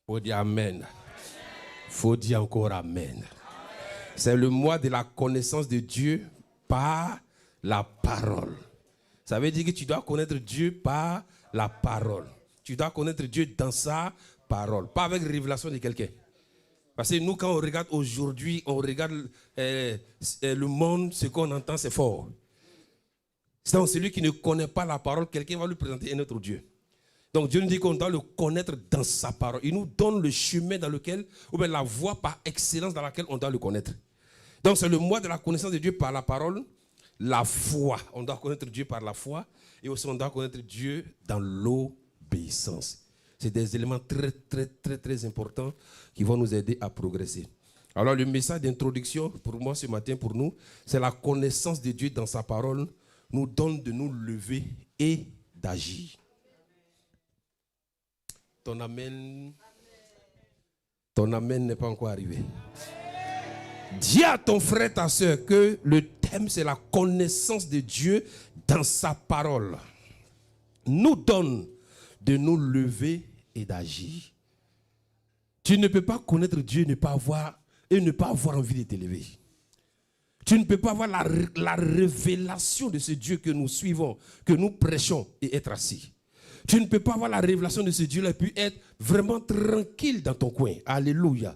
Faut dire Amen. Faut dire encore Amen. C'est le mois de la connaissance de Dieu par la parole. Ça veut dire que tu dois connaître Dieu par la parole. Tu dois connaître Dieu dans sa parole, pas avec révélation de quelqu'un. Parce que nous, quand on regarde aujourd'hui, on regarde le monde, ce qu'on entend, c'est fort. C'est celui qui ne connaît pas la parole, quelqu'un va lui présenter un autre Dieu. Donc Dieu nous dit qu'on doit le connaître dans sa parole. Il nous donne le chemin dans lequel, ou bien la voie par excellence dans laquelle on doit le connaître. Donc c'est le mois de la connaissance de Dieu par la parole, la foi. On doit connaître Dieu par la foi et aussi on doit connaître Dieu dans l'obéissance. C'est des éléments très importants qui vont nous aider à progresser. Alors le message d'introduction pour moi ce matin, pour nous, c'est la connaissance de Dieu dans sa parole nous donne de nous lever et d'agir. Ton amen n'est pas encore arrivé. Dis à ton frère, ta soeur que le thème c'est la connaissance de Dieu dans sa parole. Nous donne de nous lever et d'agir. Tu ne peux pas connaître Dieu et ne pas avoir envie de t'élever. Tu ne peux pas avoir la révélation de ce Dieu que nous suivons, que nous prêchons et être assis. Tu ne peux pas avoir la révélation de ce Dieu-là et puis être vraiment tranquille dans ton coin. Alléluia.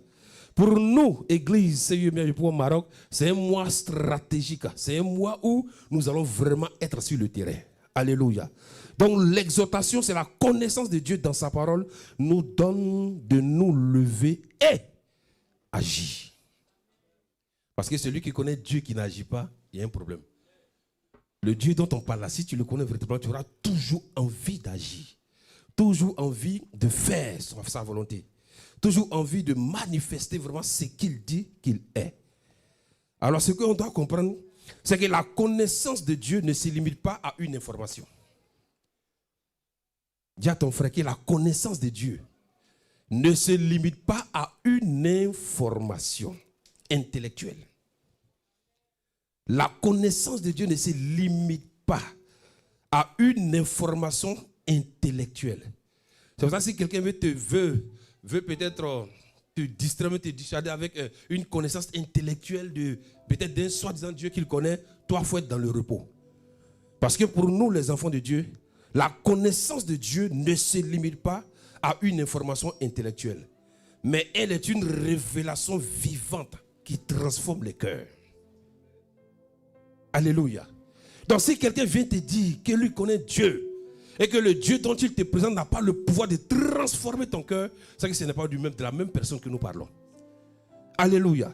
Pour nous, Église Seigneur au Maroc, c'est un mois stratégique. C'est un mois où nous allons vraiment être sur le terrain. Alléluia. Donc l'exhortation, c'est la connaissance de Dieu dans sa parole, nous donne de nous lever et agir. Parce que celui qui connaît Dieu qui n'agit pas, il y a un problème. Le Dieu dont on parle là, si tu le connais véritablement, tu auras toujours envie d'agir. Toujours envie de faire sa volonté. Toujours envie de manifester vraiment ce qu'il dit qu'il est. Alors ce qu'on doit comprendre, c'est que la connaissance de Dieu ne se limite pas à une information. Dis à ton frère que la connaissance de Dieu ne se limite pas à une information intellectuelle. La connaissance de Dieu ne se limite pas à une information intellectuelle. C'est pour ça que si quelqu'un veut peut-être te distraire, te dissuader avec une connaissance intellectuelle de peut-être d'un soi-disant Dieu qu'il connaît, toi, il faut être dans le repos. Parce que pour nous, les enfants de Dieu, la connaissance de Dieu ne se limite pas à une information intellectuelle. Mais elle est une révélation vivante qui transforme les cœurs. Alléluia. Donc si quelqu'un vient te dire qu'il lui connaît Dieu et que le Dieu dont il te présente n'a pas le pouvoir de transformer ton cœur, c'est que ce n'est pas de la même personne que nous parlons. Alléluia.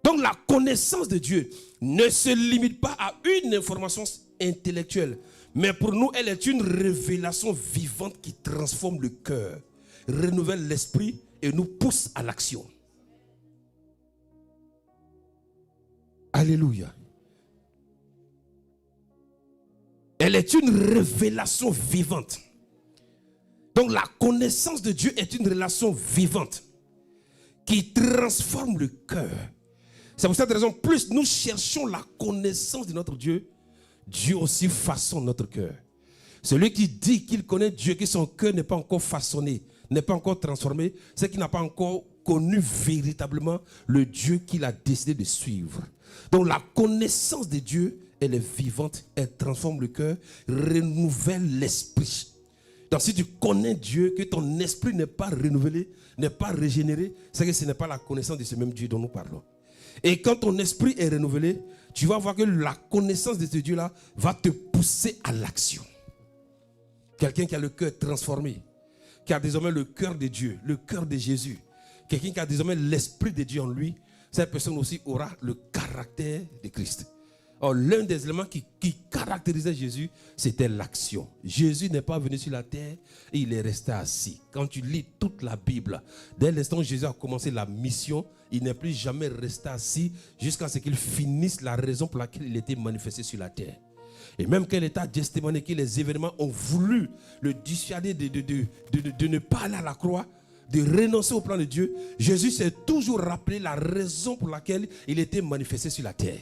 Donc la connaissance de Dieu ne se limite pas à une information intellectuelle, mais pour nous, elle est une révélation vivante qui transforme le cœur, renouvelle l'esprit et nous pousse à l'action. Alléluia. Elle est une révélation vivante. Donc la connaissance de Dieu est une relation vivante qui transforme le cœur. C'est pour cette raison, plus nous cherchons la connaissance de notre Dieu, Dieu aussi façonne notre cœur. Celui qui dit qu'il connaît Dieu, que son cœur n'est pas encore façonné, n'est pas encore transformé, c'est qu'il n'a pas encore connu véritablement le Dieu qu'il a décidé de suivre. Donc la connaissance de Dieu, elle est vivante, elle transforme le cœur, renouvelle l'esprit. Donc si tu connais Dieu, que ton esprit n'est pas renouvelé, n'est pas régénéré, c'est que ce n'est pas la connaissance de ce même Dieu dont nous parlons. Et quand ton esprit est renouvelé, tu vas voir que la connaissance de ce Dieu-là va te pousser à l'action. Quelqu'un qui a le cœur transformé, qui a désormais le cœur de Dieu, le cœur de Jésus, quelqu'un qui a désormais l'esprit de Dieu en lui, cette personne aussi aura le caractère de Christ. Or, l'un des éléments qui caractérisait Jésus, c'était l'action. Jésus n'est pas venu sur la terre et il est resté assis. Quand tu lis toute la Bible, dès l'instant où Jésus a commencé la mission, il n'est plus jamais resté assis jusqu'à ce qu'il finisse la raison pour laquelle il était manifesté sur la terre. Et même quand il était à Gethsémani, que les événements ont voulu le dissuader de ne pas aller à la croix, de renoncer au plan de Dieu, Jésus s'est toujours rappelé la raison pour laquelle il était manifesté sur la terre.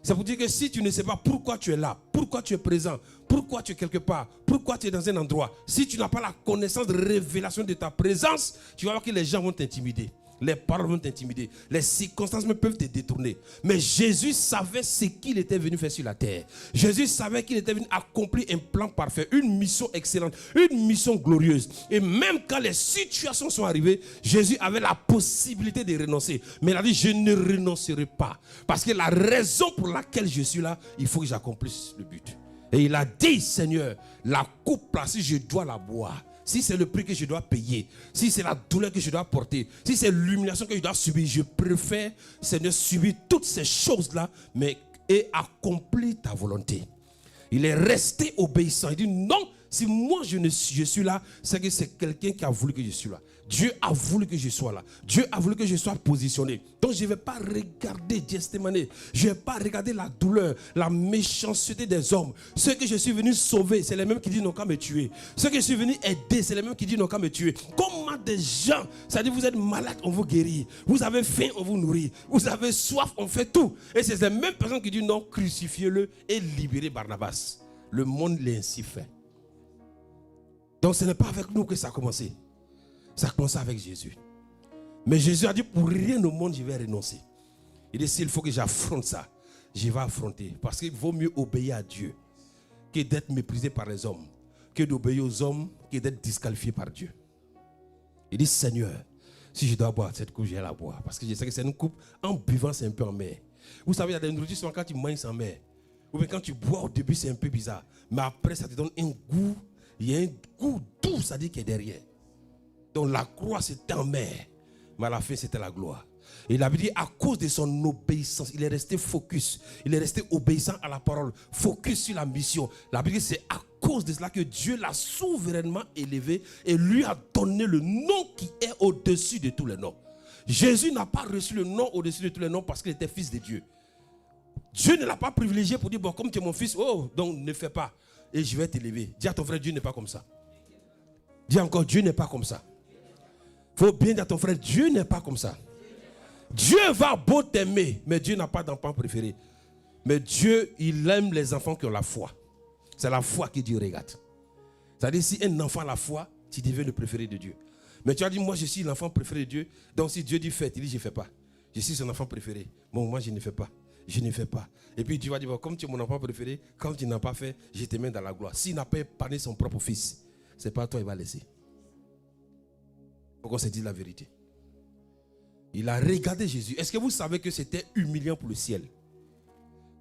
C'est pour dire que si tu ne sais pas pourquoi tu es là, pourquoi tu es présent, pourquoi tu es quelque part, pourquoi tu es dans un endroit, si tu n'as pas la connaissance de révélation de ta présence, tu vas voir que les gens vont t'intimider. Les paroles vont t'intimider. Les circonstances peuvent te détourner. Mais Jésus savait ce qu'il était venu faire sur la terre. Jésus savait qu'il était venu accomplir un plan parfait, une mission excellente, une mission glorieuse. Et même quand les situations sont arrivées, Jésus avait la possibilité de renoncer. Mais il a dit, je ne renoncerai pas. Parce que la raison pour laquelle je suis là, il faut que j'accomplisse le but. Et il a dit, Seigneur, la coupe là, si je dois la boire, si c'est le prix que je dois payer, si c'est la douleur que je dois porter, si c'est l'humiliation que je dois subir, je préfère, Seigneur, subir toutes ces choses-là, mais et accomplir ta volonté. Il est resté obéissant. Il dit non, si moi je suis là, c'est que c'est quelqu'un qui a voulu que je sois là. Dieu a voulu que je sois là. Dieu a voulu que je sois positionné. Donc je ne vais pas regarder Gethsémani. Je ne vais pas regarder la douleur, la méchanceté des hommes. Ceux que je suis venu sauver, c'est les mêmes qui disent non qu'à me tuer. Ceux que je suis venu aider, c'est les mêmes qui disent non qu'à me tuer. Comment des gens, c'est-à-dire vous êtes malade, on vous guérit. Vous avez faim, on vous nourrit. Vous avez soif, on fait tout. Et c'est les mêmes personnes qui disent non, crucifiez-le et libérez Barnabas. Le monde l'a ainsi fait. Donc ce n'est pas avec nous que ça a commencé. Ça a commencé avec Jésus. Mais Jésus a dit, pour rien au monde, je vais renoncer. Il dit, s'il faut que j'affronte ça, je vais affronter. Parce qu'il vaut mieux obéir à Dieu que d'être méprisé par les hommes, que d'obéir aux hommes, que d'être disqualifié par Dieu. Il dit, Seigneur, si je dois boire cette coupe, je vais la boire. Parce que je sais que c'est une coupe, en buvant, c'est un peu en mer. Vous savez, il y a des nourritures, souvent quand tu manges en mer, ou bien quand tu bois au début, c'est un peu bizarre. Mais après, ça te donne un goût, il y a un goût doux, ça dit qu'il est derrière. Donc la croix c'était en mer, mais à la fin c'était la gloire. Et il avait dit à cause de son obéissance, il est resté focus, il est resté obéissant à la parole, focus sur la mission. La Bible dit c'est à cause de cela que Dieu l'a souverainement élevé et lui a donné le nom qui est au-dessus de tous les noms. Jésus n'a pas reçu le nom au-dessus de tous les noms parce qu'il était fils de Dieu. Dieu ne l'a pas privilégié pour dire bon comme tu es mon fils, oh donc ne fais pas et je vais t'élever. Dis à ton frère Dieu n'est pas comme ça. Dis encore Dieu n'est pas comme ça. Il faut bien dire à ton frère, Dieu n'est pas comme ça. Dieu va beau t'aimer, mais Dieu n'a pas d'enfant préféré. Mais Dieu, il aime les enfants qui ont la foi. C'est la foi que Dieu regarde. C'est-à-dire, si un enfant a la foi, tu deviens le préféré de Dieu. Mais tu as dit, moi je suis l'enfant préféré de Dieu. Donc si Dieu dit faites, il dit je ne fais pas. Je suis son enfant préféré. Bon, moi je ne fais pas. Je ne fais pas. Et puis tu vas dire, bon, comme tu es mon enfant préféré, quand tu n'as pas fait, je te mets dans la gloire. S'il n'a pas épargné son propre fils, ce n'est pas toi qu'il va laisser. Pour qu'on se dise la vérité. Il a regardé Jésus. Est-ce que vous savez que c'était humiliant pour le ciel?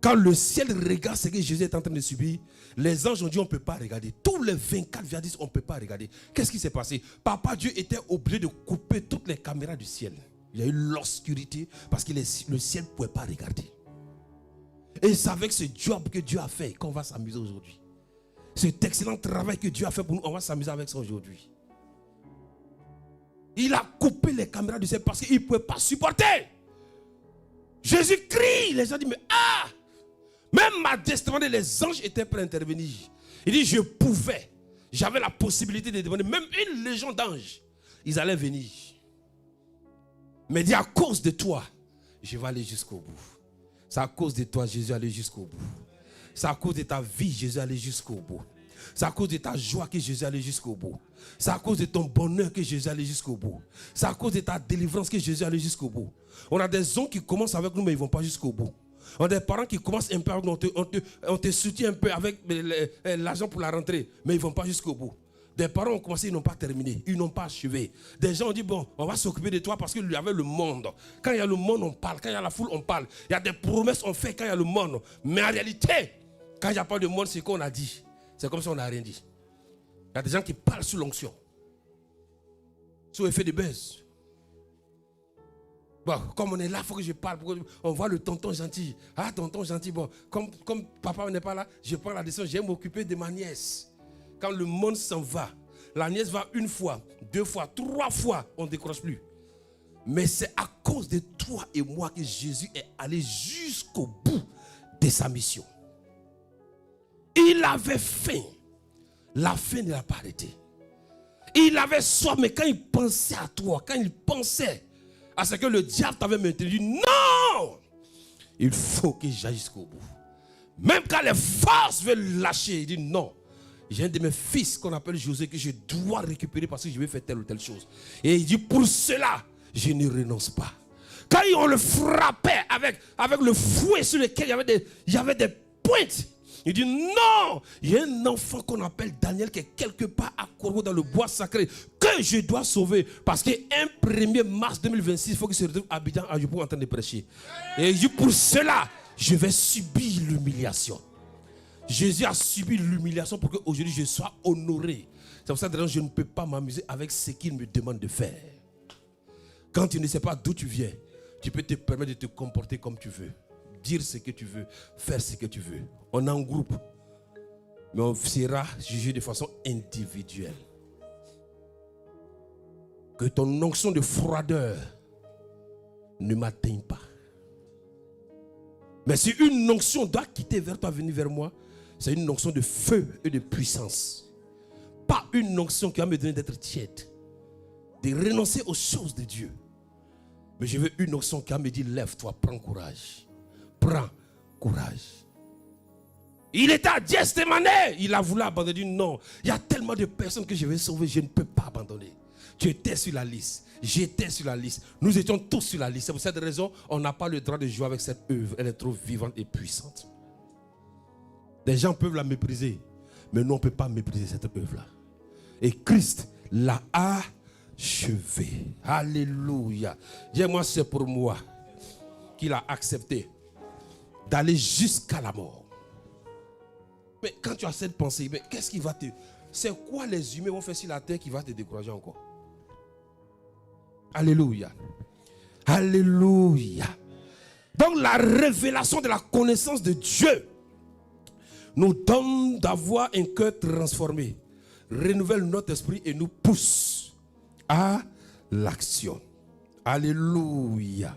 Quand le ciel regarde ce que Jésus est en train de subir, les anges ont dit on ne peut pas regarder. Tous les 24,10 on ne peut pas regarder. Qu'est-ce qui s'est passé? Papa Dieu était obligé de couper toutes les caméras du ciel. Il y a eu l'obscurité parce que le ciel ne pouvait pas regarder. Et c'est avec ce job que Dieu a fait qu'on va s'amuser aujourd'hui. Cet excellent travail que Dieu a fait pour nous, on va s'amuser avec ça aujourd'hui. Il a coupé les caméras du ciel parce qu'il ne pouvait pas supporter. Jésus crie. Les gens disent, mais ah! Même à demander, les anges étaient prêts à intervenir. Il dit, je pouvais. J'avais la possibilité de demander, même une légion d'anges. Ils allaient venir. Mais il dit, à cause de toi, je vais aller jusqu'au bout. C'est à cause de toi, Jésus est allé jusqu'au bout. C'est à cause de ta vie, Jésus est allé jusqu'au bout. C'est à cause de ta joie que Jésus est allé jusqu'au bout. C'est à cause de ton bonheur que Jésus est allé jusqu'au bout. C'est à cause de ta délivrance que Jésus est allé jusqu'au bout. On a des hommes qui commencent avec nous, mais ils ne vont pas jusqu'au bout. On a des parents qui commencent un peu avec nous, on te soutient un peu avec l'argent pour la rentrée, mais ils ne vont pas jusqu'au bout. Des parents ont commencé, ils n'ont pas terminé, ils n'ont pas achevé. Des gens ont dit, bon, on va s'occuper de toi parce qu'il y avait le monde. Quand il y a le monde, on parle. Quand il y a la foule, on parle. Il y a des promesses qu'on fait quand il y a le monde. Mais en réalité, quand il n'y a pas de monde, c'est qu'on a dit. C'est comme si on n'a rien dit. Il y a des gens qui parlent sous l'onction. Sous effet de buzz. Bon, comme on est là, il faut que je parle. On voit le tonton gentil. Ah, tonton gentil, bon, comme papa n'est pas là, je prends la décision, je vais m'occuper de ma nièce. Quand le monde s'en va, la nièce va une fois, 2 fois, 3 fois, on ne décroche plus. Mais c'est à cause de toi et moi que Jésus est allé jusqu'au bout de sa mission. Il avait faim. La faim ne l'a pas arrêté. Il avait soif, mais quand il pensait à toi, quand il pensait à ce que le diable t'avait maintenu, non! Il faut que j'aille jusqu'au bout. Même quand les forces veulent lâcher, il dit non. J'ai un de mes fils qu'on appelle José que je dois récupérer parce que je vais faire telle ou telle chose. Et il dit pour cela, je ne renonce pas. Quand on le frappait avec le fouet sur lequel il y avait des pointes, il dit non, il y a un enfant qu'on appelle Daniel qui est quelque part à Corbeau dans le bois sacré que je dois sauver parce que 1er mars 2026, il faut qu'il se retrouve à Abidjan à Yopou en train de prêcher. Et il dit pour cela, je vais subir l'humiliation. Jésus a subi l'humiliation pour qu'aujourd'hui je sois honoré. C'est pour ça que je ne peux pas m'amuser avec ce qu'il me demande de faire. Quand tu ne sais pas d'où tu viens, tu peux te permettre de te comporter comme tu veux. Dire ce que tu veux, faire ce que tu veux. On est en groupe, mais on sera jugé de façon individuelle. Que ton onction de froideur ne m'atteigne pas. Mais si une onction doit quitter vers toi, venir vers moi, c'est une onction de feu et de puissance. Pas une onction qui va me donner d'être tiède, de renoncer aux choses de Dieu. Mais je veux une onction qui va me dire lève-toi, prends courage. Prends courage. Il était à Gethsémani, il a voulu abandonner. Il dit non, il y a tellement de personnes que je vais sauver, je ne peux pas abandonner. Tu étais sur la liste, j'étais sur la liste, nous étions tous sur la liste. C'est pour cette raison, on n'a pas le droit de jouer avec cette œuvre. Elle est trop vivante et puissante. Les gens peuvent la mépriser, mais nous on ne peut pas mépriser cette œuvre-là. Et Christ l'a achevée. Alléluia. Dis-moi, c'est pour moi qu'il a accepté d'aller jusqu'à la mort. Mais quand tu as cette pensée, mais qu'est-ce qui va te... C'est quoi les humains vont faire sur la terre qui va te décourager encore? Alléluia. Alléluia. Donc la révélation de la connaissance de Dieu nous donne d'avoir un cœur transformé, renouvelle notre esprit et nous pousse à l'action. Alléluia.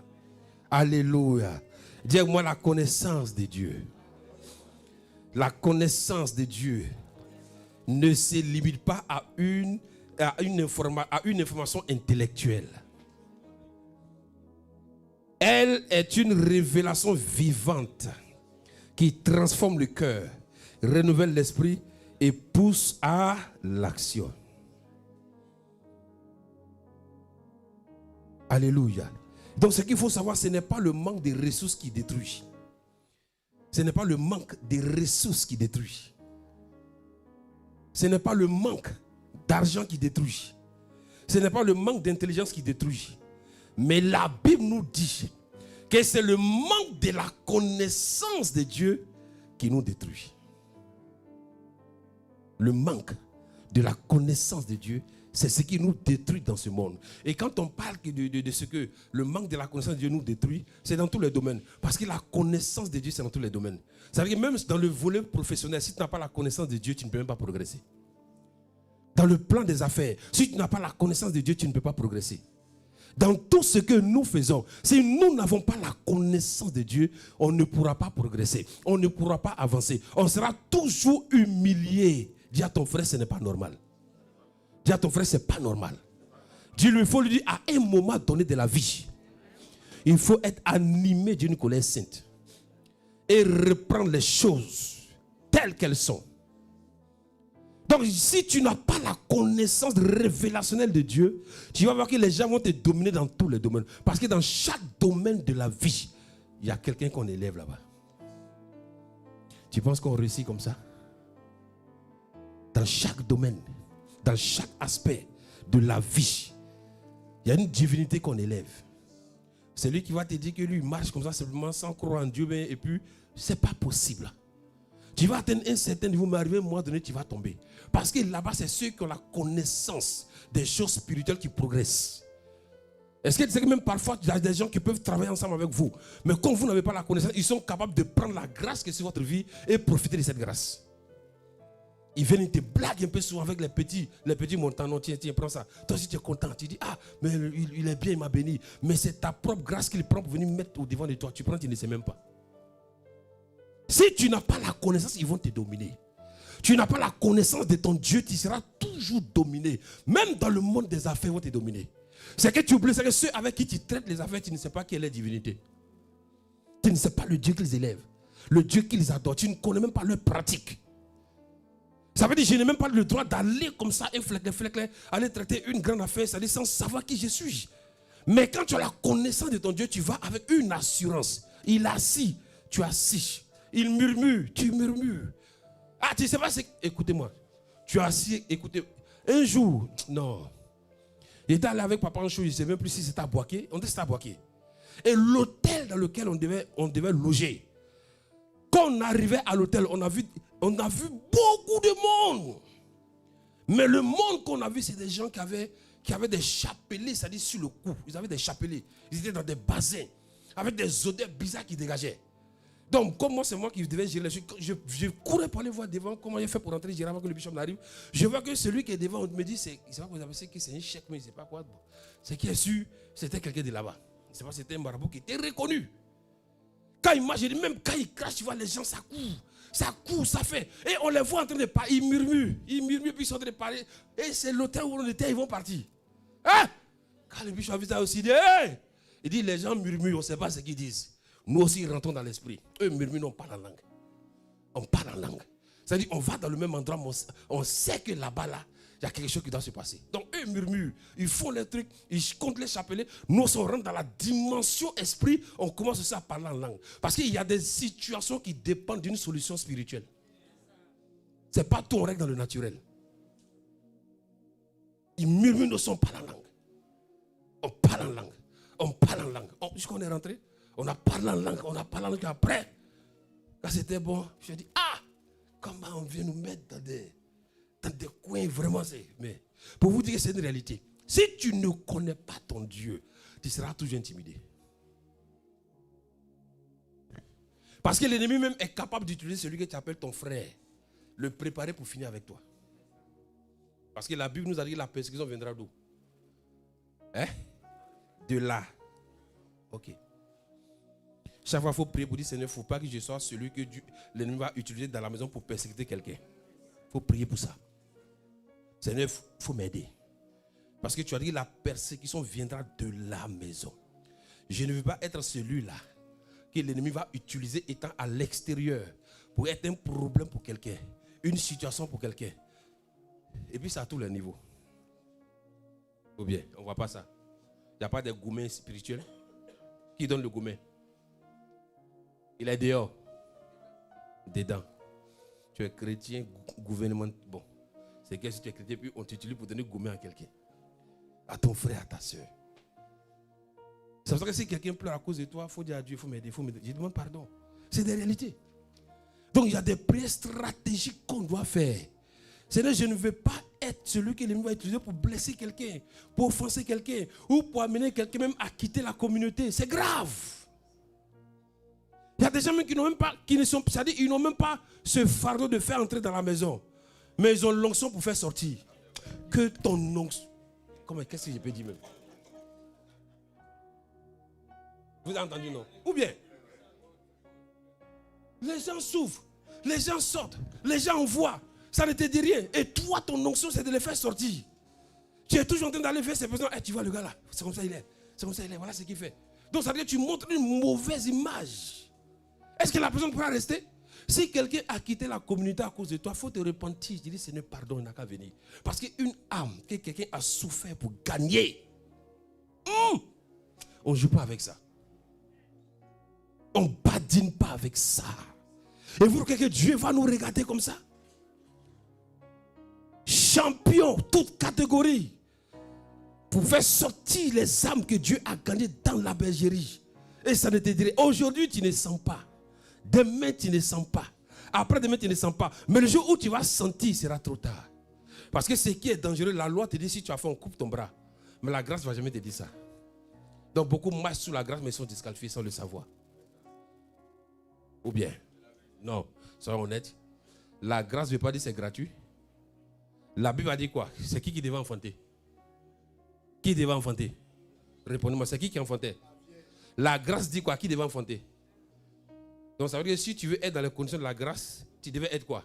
Alléluia. Dis-moi la connaissance de Dieu. La connaissance de Dieu ne se limite pas à une information intellectuelle. Elle est une révélation vivante qui transforme le cœur, renouvelle l'esprit et pousse à l'action. Alléluia. Donc ce qu'il faut savoir, ce n'est pas le manque de ressources qui détruit. Ce n'est pas le manque de ressources qui détruit. Ce n'est pas le manque d'argent qui détruit. Ce n'est pas le manque d'intelligence qui détruit. Mais la Bible nous dit que c'est le manque de la connaissance de Dieu qui nous détruit. Le manque de la connaissance de Dieu, c'est ce qui nous détruit dans ce monde. Et quand on parle de ce que le manque de la connaissance de Dieu nous détruit, c'est dans tous les domaines. Parce que la connaissance de Dieu, c'est dans tous les domaines. Ça veut dire que même dans le volet professionnel, si tu n'as pas la connaissance de Dieu, tu ne peux même pas progresser. Dans le plan des affaires, si tu n'as pas la connaissance de Dieu, tu ne peux pas progresser. Dans tout ce que nous faisons, si nous n'avons pas la connaissance de Dieu, on ne pourra pas progresser. On ne pourra pas avancer. On sera toujours humilié. Dis à ton frère, ce n'est pas normal. Dis à ton frère, ce n'est pas normal. Dis-lui, il faut lui dire, à un moment donné de la vie, il faut être animé d'une colère sainte et reprendre les choses telles qu'elles sont. Donc, si tu n'as pas la connaissance révélationnelle de Dieu, tu vas voir que les gens vont te dominer dans tous les domaines. Parce que dans chaque domaine de la vie, il y a quelqu'un qu'on élève là-bas. Tu penses qu'on réussit comme ça? Dans chaque domaine, dans chaque aspect de la vie, il y a une divinité qu'on élève. C'est lui qui va te dire que lui marche comme ça simplement sans croire en Dieu, et puis c'est pas possible. Tu vas atteindre un certain niveau, mais arrivé à un moment donné, tu vas tomber. Parce que là-bas, c'est ceux qui ont la connaissance des choses spirituelles qui progressent. Est-ce que tu sais que même parfois, il y a des gens qui peuvent travailler ensemble avec vous, mais comme vous n'avez pas la connaissance, ils sont capables de prendre la grâce qui est sur votre vie et profiter de cette grâce. Ils viennent, ils te blaguent un peu souvent avec les petits montants. Non, tiens, prends ça. Toi aussi, tu es content. Tu dis, ah, mais il est bien, il m'a béni. Mais c'est ta propre grâce qu'il prend pour venir mettre au devant de toi. Tu prends, tu ne sais même pas. Si tu n'as pas la connaissance, ils vont te dominer. Tu n'as pas la connaissance de ton Dieu, tu seras toujours dominé. Même dans le monde des affaires, ils vont te dominer. C'est que tu oublies, c'est que ceux avec qui tu traites les affaires, tu ne sais pas quelle est la divinité. Tu Tu ne sais pas le Dieu qu'ils élèvent, le Dieu qu'ils adorent. Tu ne connais même pas leur pratique. Ça veut dire que je n'ai même pas le droit d'aller comme ça, aller traiter une grande affaire, c'est-à-dire sans savoir qui je suis. Mais quand tu as la connaissance de ton Dieu, tu vas avec une assurance. Il est assis, tu es assis. Il murmure, tu murmures. Ah, tu ne sais pas, écoutez-moi. Tu es assis, écoutez. Un jour, non. Il était allé avec papa en chou, je ne sais même plus si c'était à Boaké. On dit que c'était à Boaké. Et l'hôtel dans lequel on devait loger. Quand on arrivait à l'hôtel, on a vu beaucoup de monde. Mais le monde qu'on a vu, c'est des gens qui avaient des chapelets, c'est-à-dire sur le cou. Ils avaient des chapelets. Ils étaient dans des bassins, avec des odeurs bizarres qui dégageaient. Donc, comme moi, c'est moi qui devais gérer, je courais pour aller voir devant comment il fait pour rentrer, gérer avant que le bishop n'arrive. Je vois que celui qui est devant me dit, c'est pas quoi vous avez, c'est un chèque, mais je ne sais pas quoi. C'est qui est sûr, c'était quelqu'un de là-bas. C'est pas, c'était un marabout qui était reconnu. Quand il marche, même quand il crache, tu vois les gens, ça court, ça fait. Et on les voit en train de parler, ils murmurent, puis ils sont en train de parler. Et c'est l'hôtel où on était, ils vont partir. Hein? Quand le bishop a vu ça aussi, il dit, les gens murmurent, on ne sait pas ce qu'ils disent. Nous aussi rentrons dans l'esprit. Eux murmurent, on parle en langue. On parle en langue. C'est-à-dire, on va dans le même endroit, mais on sait que là-bas, il y a quelque chose qui doit se passer. Donc, eux murmurent, ils font les trucs, ils comptent les chapelets. Nous, on rentre dans la dimension esprit, on commence aussi à parler en langue. Parce qu'il y a des situations qui dépendent d'une solution spirituelle. Ce n'est pas tout, on règle dans le naturel. Ils murmurent, nous sommes parlent en langue. On parle en langue. On parle en langue. Jusqu'on est rentré, on a parlé en langue, après. Quand c'était bon, je dis, comment on vient nous mettre dans des coins, vraiment, mais pour vous dire que c'est une réalité. Si tu ne connais pas ton Dieu, tu seras toujours intimidé. Parce que l'ennemi même est capable d'utiliser celui que tu appelles ton frère, le préparer pour finir avec toi. Parce que la Bible nous a dit que la persécution viendra d'où? De là. Ok. Chaque fois, il faut prier pour dire, Seigneur, il ne faut pas que je sois celui que l'ennemi va utiliser dans la maison pour persécuter quelqu'un. Il faut prier pour ça. Seigneur, il faut m'aider. Parce que tu as dit que la persécution viendra de la maison. Je ne veux pas être celui-là que l'ennemi va utiliser étant à l'extérieur pour être un problème pour quelqu'un, une situation pour quelqu'un. Et puis c'est à tous les niveaux. Ou bien, on ne voit pas ça. Il n'y a pas de gourmet spirituel. Qui donne le gourmet? Il est dehors. Dedans. Tu es chrétien, gouvernement. Bon. C'est que si tu es chrétien, puis on t'utilise pour donner gourmet à quelqu'un. À ton frère, à ta soeur. C'est pour ça que si quelqu'un pleure à cause de toi, il faut dire à Dieu, il faut m'aider, Je demande pardon. C'est des réalités. Donc il y a des prières stratégiques qu'on doit faire. Seigneur, je ne veux pas être celui que l'ennemi va utiliser pour blesser quelqu'un, pour offenser quelqu'un, ou pour amener quelqu'un même à quitter la communauté. C'est grave. Il y a des gens même qui n'ont même pas, c'est-à-dire ils n'ont même pas ce fardeau de faire entrer dans la maison. Mais ils ont l'onction pour faire sortir. Que ton onction. Qu'est-ce que je peux dire même? Vous avez entendu, non? Ou bien, les gens souffrent, les gens sortent, les gens voient, ça ne te dit rien. Et toi, ton onction, c'est de les faire sortir. Tu es toujours en train d'aller faire ces personnes. Tu vois le gars là, c'est comme ça il est. C'est comme ça il est, voilà ce qu'il fait. Donc ça veut dire que tu montres une mauvaise image. Est-ce que la personne pourra rester? Si quelqu'un a quitté la communauté à cause de toi, il faut te repentir. Je dis, Seigneur, pardon, il n'a qu'à venir. Parce qu'une âme que quelqu'un a souffert pour gagner, on ne joue pas avec ça. On ne badine pas avec ça. Et vous croyez que Dieu va nous regarder comme ça? Champion, toute catégorie. Pour faire sortir les âmes que Dieu a gagnées dans la bergerie. Et ça ne te dirait, aujourd'hui tu ne sens pas. Demain tu ne sens pas. Après demain tu ne sens pas. Mais le jour où tu vas sentir, il sera trop tard. Parce que ce qui est dangereux, la loi te dit si tu as fait, on coupe ton bras. Mais la grâce ne va jamais te dire ça. Donc beaucoup marchent sous la grâce mais sont disqualifiés sans le savoir. Ou bien, non, soyons honnêtes. La grâce ne veut pas dire c'est gratuit. La Bible a dit quoi? C'est qui devait enfanter? Qui devait enfanter? Répondez-moi, c'est qui enfantait? La grâce dit quoi? Qui devait enfanter? Donc ça veut dire que si tu veux être dans les conditions de la grâce, tu devais être quoi?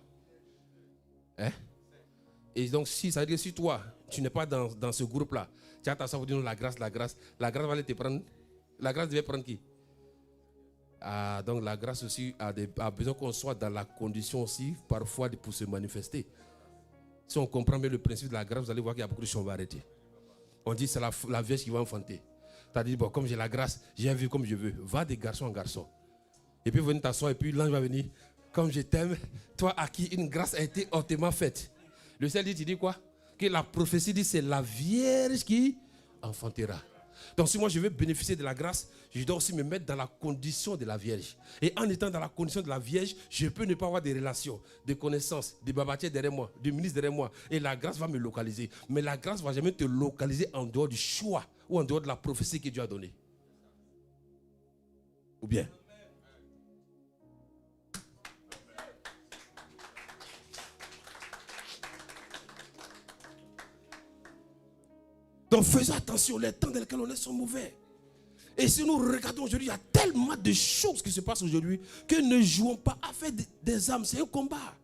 Et donc si ça veut dire que si toi, tu n'es pas dans ce groupe-là, tu as ta savoir dire la grâce va aller te prendre. La grâce devait prendre qui? Donc la grâce aussi a besoin qu'on soit dans la condition aussi, parfois, pour se manifester. Si on comprend bien le principe de la grâce, vous allez voir qu'il y a beaucoup de choses qui vont arrêter. On dit c'est la Vierge qui va enfanter. Tu as dit, bon, comme j'ai la grâce, j'ai vu comme je veux. Va de garçon en garçon. Et puis venir t'asseoir et puis l'ange va venir. Comme je t'aime, toi à qui une grâce a été hautement faite. Le ciel dit, tu dis quoi? Que la prophétie dit c'est la Vierge qui enfantera. Donc si moi je veux bénéficier de la grâce, je dois aussi me mettre dans la condition de la Vierge. Et en étant dans la condition de la Vierge, je peux ne pas avoir des relations, des connaissances, des babatiers derrière moi, des ministres derrière moi. Et la grâce va me localiser. Mais la grâce ne va jamais te localiser en dehors du choix ou en dehors de la prophétie que Dieu a donnée. Ou bien? Donc faisons attention, les temps dans lesquels on est sont mauvais. Et si nous regardons aujourd'hui, il y a tellement de choses qui se passent aujourd'hui que ne jouons pas à faire des âmes. C'est un combat.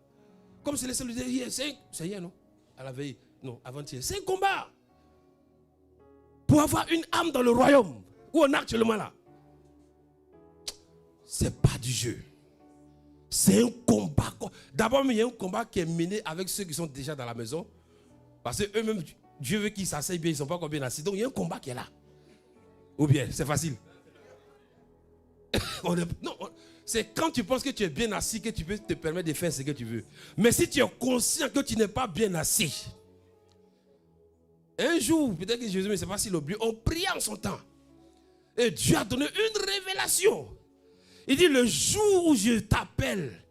Comme c'est laissé le dire hier. C'est hier, non? À la veille. Non, avant-hier. C'est un combat. Pour avoir une âme dans le royaume, où on est actuellement là. C'est pas du jeu. C'est un combat. D'abord, il y a un combat qui est mené avec ceux qui sont déjà dans la maison. Parce qu'eux-mêmes, Dieu veut qu'ils s'asseyent bien, ils ne sont pas encore bien assis. Donc il y a un combat qui est là. Ou bien, c'est facile. C'est quand tu penses que tu es bien assis que tu peux te permettre de faire ce que tu veux. Mais si tu es conscient que tu n'es pas bien assis, un jour, peut-être que Jésus, mais ce n'est pas s'il oublie, on prie en son temps. Et Dieu a donné une révélation. Il dit, le jour où je t'appelle,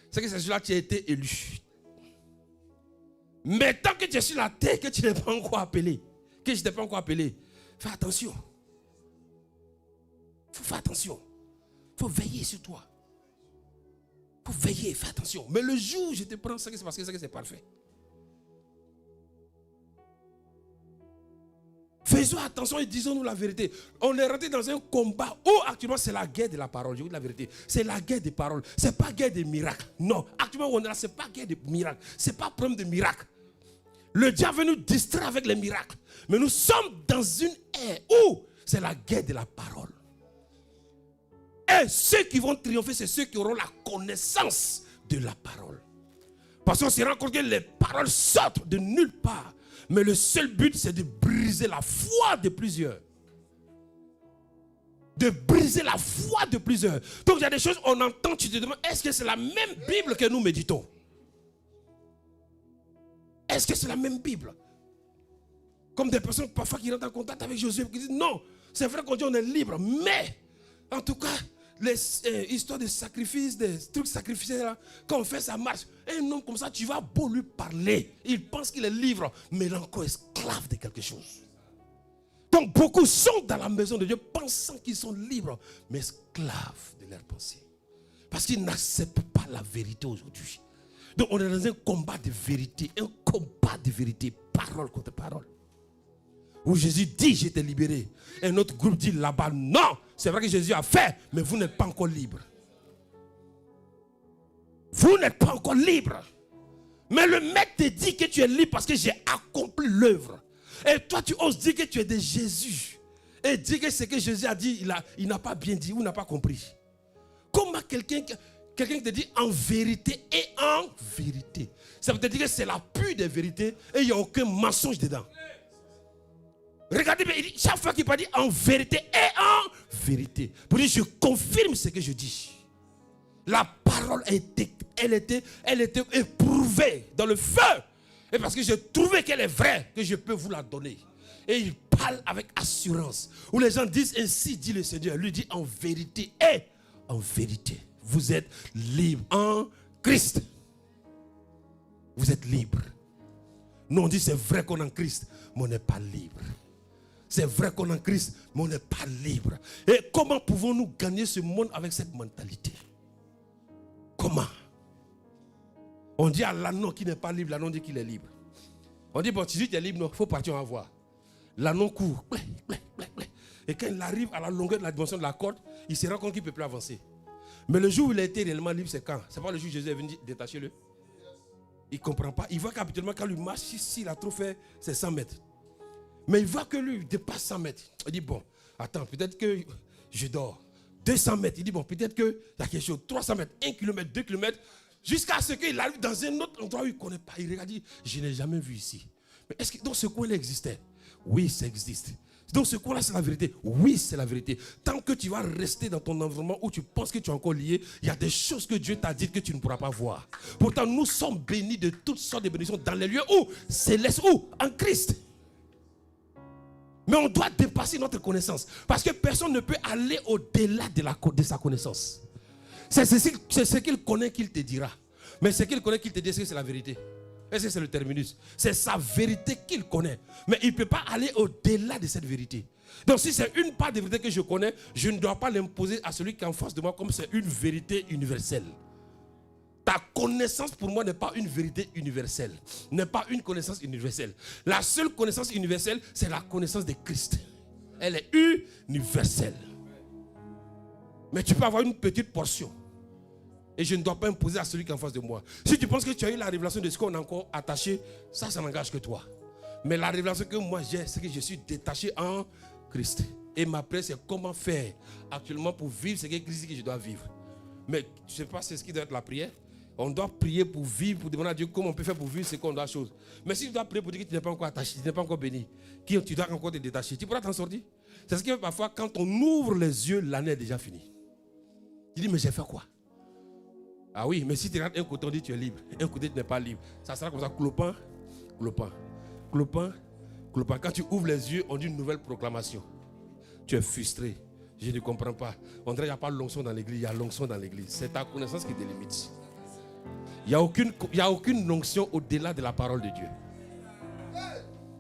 c'est que c'est celui-là qui a été élu. Mais tant que tu es sur la terre, que tu n'es pas encore appelé, que je ne t'ai pas encore appelé, fais attention. Il faut faire attention. Il faut veiller sur toi. Il faut veiller, fais attention. Mais le jour où je te prends, c'est parce que c'est parfait. Faisons attention et disons-nous la vérité. On est rentré dans un combat où actuellement c'est la guerre de la parole. Je vous dis la vérité. C'est la guerre des paroles. Ce n'est pas guerre des miracles. Non. Actuellement où on est là, ce n'est pas guerre des miracles. Ce n'est pas problème de miracles. Le diable veut nous distraire avec les miracles. Mais nous sommes dans une ère où c'est la guerre de la parole. Et ceux qui vont triompher, c'est ceux qui auront la connaissance de la parole. Parce qu'on se rend compte que les paroles sortent de nulle part. Mais le seul but, c'est de briser la foi de plusieurs. De briser la foi de plusieurs. Donc il y a des choses, on entend, tu te demandes, est-ce que c'est la même Bible que nous méditons? Est-ce que c'est la même Bible? Comme des personnes parfois qui rentrent en contact avec Josué, qui disent, non, c'est vrai qu'on dit on est libre, mais en tout cas, les histoires de sacrifice, des trucs sacrificiels, quand on fait ça marche. Un homme comme ça, tu vas beau lui parler. Il pense qu'il est libre, mais il est encore esclave de quelque chose. Donc beaucoup sont dans la maison de Dieu pensant qu'ils sont libres, mais esclaves de leurs pensées. Parce qu'ils n'acceptent pas la vérité aujourd'hui. Donc on est dans un combat de vérité, parole contre parole. Où Jésus dit, je t'ai libéré. Un autre groupe dit là-bas, non, c'est vrai que Jésus a fait, mais vous n'êtes pas encore libre. Vous n'êtes pas encore libre. Mais le maître te dit que tu es libre parce que j'ai accompli l'œuvre. Et toi, tu oses dire que tu es de Jésus. Et dire que ce que Jésus a dit, il n'a pas bien dit ou n'a pas compris. Comment quelqu'un qui te dit en vérité et en vérité. Ça veut dire que c'est la pure des vérités et il n'y a aucun mensonge dedans. Regardez, chaque fois qu'il parle en vérité et en vérité. Pour dire, je confirme ce que je dis. La parole elle était éprouvée dans le feu. Et parce que j'ai trouvé qu'elle est vraie, que je peux vous la donner. Et il parle avec assurance. Où les gens disent, ainsi dit le Seigneur. Lui dit en vérité et en vérité. Vous êtes libre en Christ. Vous êtes libre. Nous on dit c'est vrai qu'on est en Christ, mais on n'est pas libre. C'est vrai qu'on est en Christ, mais on n'est pas libre. Et comment pouvons-nous gagner ce monde avec cette mentalité? Comment? On dit à l'anneau qui n'est pas libre, l'anneau dit qu'il est libre. On dit, bon, tu dis que tu es libre, non, il faut partir en voir. L'anneau court. Et quand il arrive à la longueur de la dimension de la corde, il se rend compte qu'il ne peut plus avancer. Mais le jour où il a été réellement libre, c'est quand? C'est pas le jour où Jésus est venu détacher-le. Il ne comprend pas. Il voit qu'habituellement, quand lui marche, s'il a trop fait, c'est 100 mètres. Mais il voit que lui, il dépasse 100 mètres. Il dit, bon, attends, peut-être que je dors. 200 mètres. Il dit, bon, peut-être qu'il y a quelque chose. 300 mètres, 1 km, 2 km. Jusqu'à ce qu'il arrive dans un autre endroit où il ne connaît pas. Il regarde, il dit, je n'ai jamais vu ici. Mais est-ce que dans ce coin, il existait? Oui, ça existe. Donc ce coin-là, c'est la vérité. Oui, c'est la vérité. Tant que tu vas rester dans ton environnement où tu penses que tu es encore lié, il y a des choses que Dieu t'a dites que tu ne pourras pas voir. Pourtant, nous sommes bénis de toutes sortes de bénédictions dans les lieux où? Célestes, où? En Christ. Mais on doit dépasser notre connaissance. Parce que personne ne peut aller au-delà de sa connaissance. C'est ce qu'il connaît qu'il te dira. Mais ce qu'il connaît qu'il te dit, c'est la vérité. Est-ce que c'est le terminus? C'est sa vérité qu'il connaît. Mais il ne peut pas aller au-delà de cette vérité. Donc si c'est une part de vérité que je connais, je ne dois pas l'imposer à celui qui est en face de moi comme c'est une vérité universelle. Ta connaissance pour moi n'est pas une vérité universelle. N'est pas une connaissance universelle. La seule connaissance universelle, c'est la connaissance de Christ. Elle est universelle. Mais tu peux avoir une petite portion. Et je ne dois pas imposer à celui qui est en face de moi. Si tu penses que tu as eu la révélation de ce qu'on a encore attaché, ça n'engage que toi. Mais la révélation que moi j'ai, c'est que je suis détaché en Christ. Et ma prière, c'est comment faire actuellement pour vivre ce que Christ dit que je dois vivre. Mais je ne sais pas c'est ce qui doit être la prière. On doit prier pour vivre, pour demander à Dieu comment on peut faire pour vivre ce qu'on doit chose. Mais si tu dois prier pour dire que tu n'es pas encore attaché, tu n'es pas encore béni, que tu dois encore te détacher, tu pourras t'en sortir. C'est ce qui fait parfois quand on ouvre les yeux, l'année est déjà finie. Tu dis, mais j'ai fait quoi? Ah oui, mais si tu regardes un côté, on dit tu es libre. Un côté, tu n'es pas libre. Ça sera comme ça, clopin, clopin, clopin, clopin. Quand tu ouvres les yeux, on dit une nouvelle proclamation. Tu es frustré. Je ne comprends pas. On dirait qu'il n'y a pas l'onction dans l'église. Il y a l'onction dans l'église. C'est ta connaissance qui délimite. Il n'y a aucune onction au-delà de la parole de Dieu.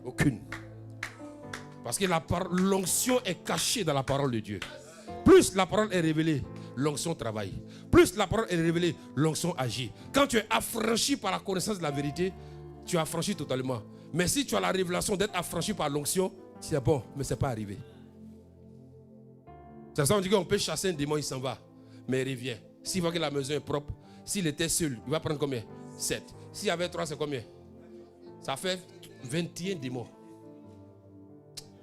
Aucune. Parce que l'onction est cachée dans la parole de Dieu. Plus la parole est révélée, l'onction travaille. Plus la parole est révélée, l'onction agit. Quand tu es affranchi par la connaissance de la vérité, tu es affranchi totalement. Mais si tu as la révélation d'être affranchi par l'onction, c'est bon, mais ce n'est pas arrivé. C'est ça, on dit qu'on peut chasser un démon, il s'en va. Mais il revient. S'il voit que la maison est propre, s'il était seul, il va prendre combien? 7. S'il y avait 3, c'est combien? Ça fait 21 démons.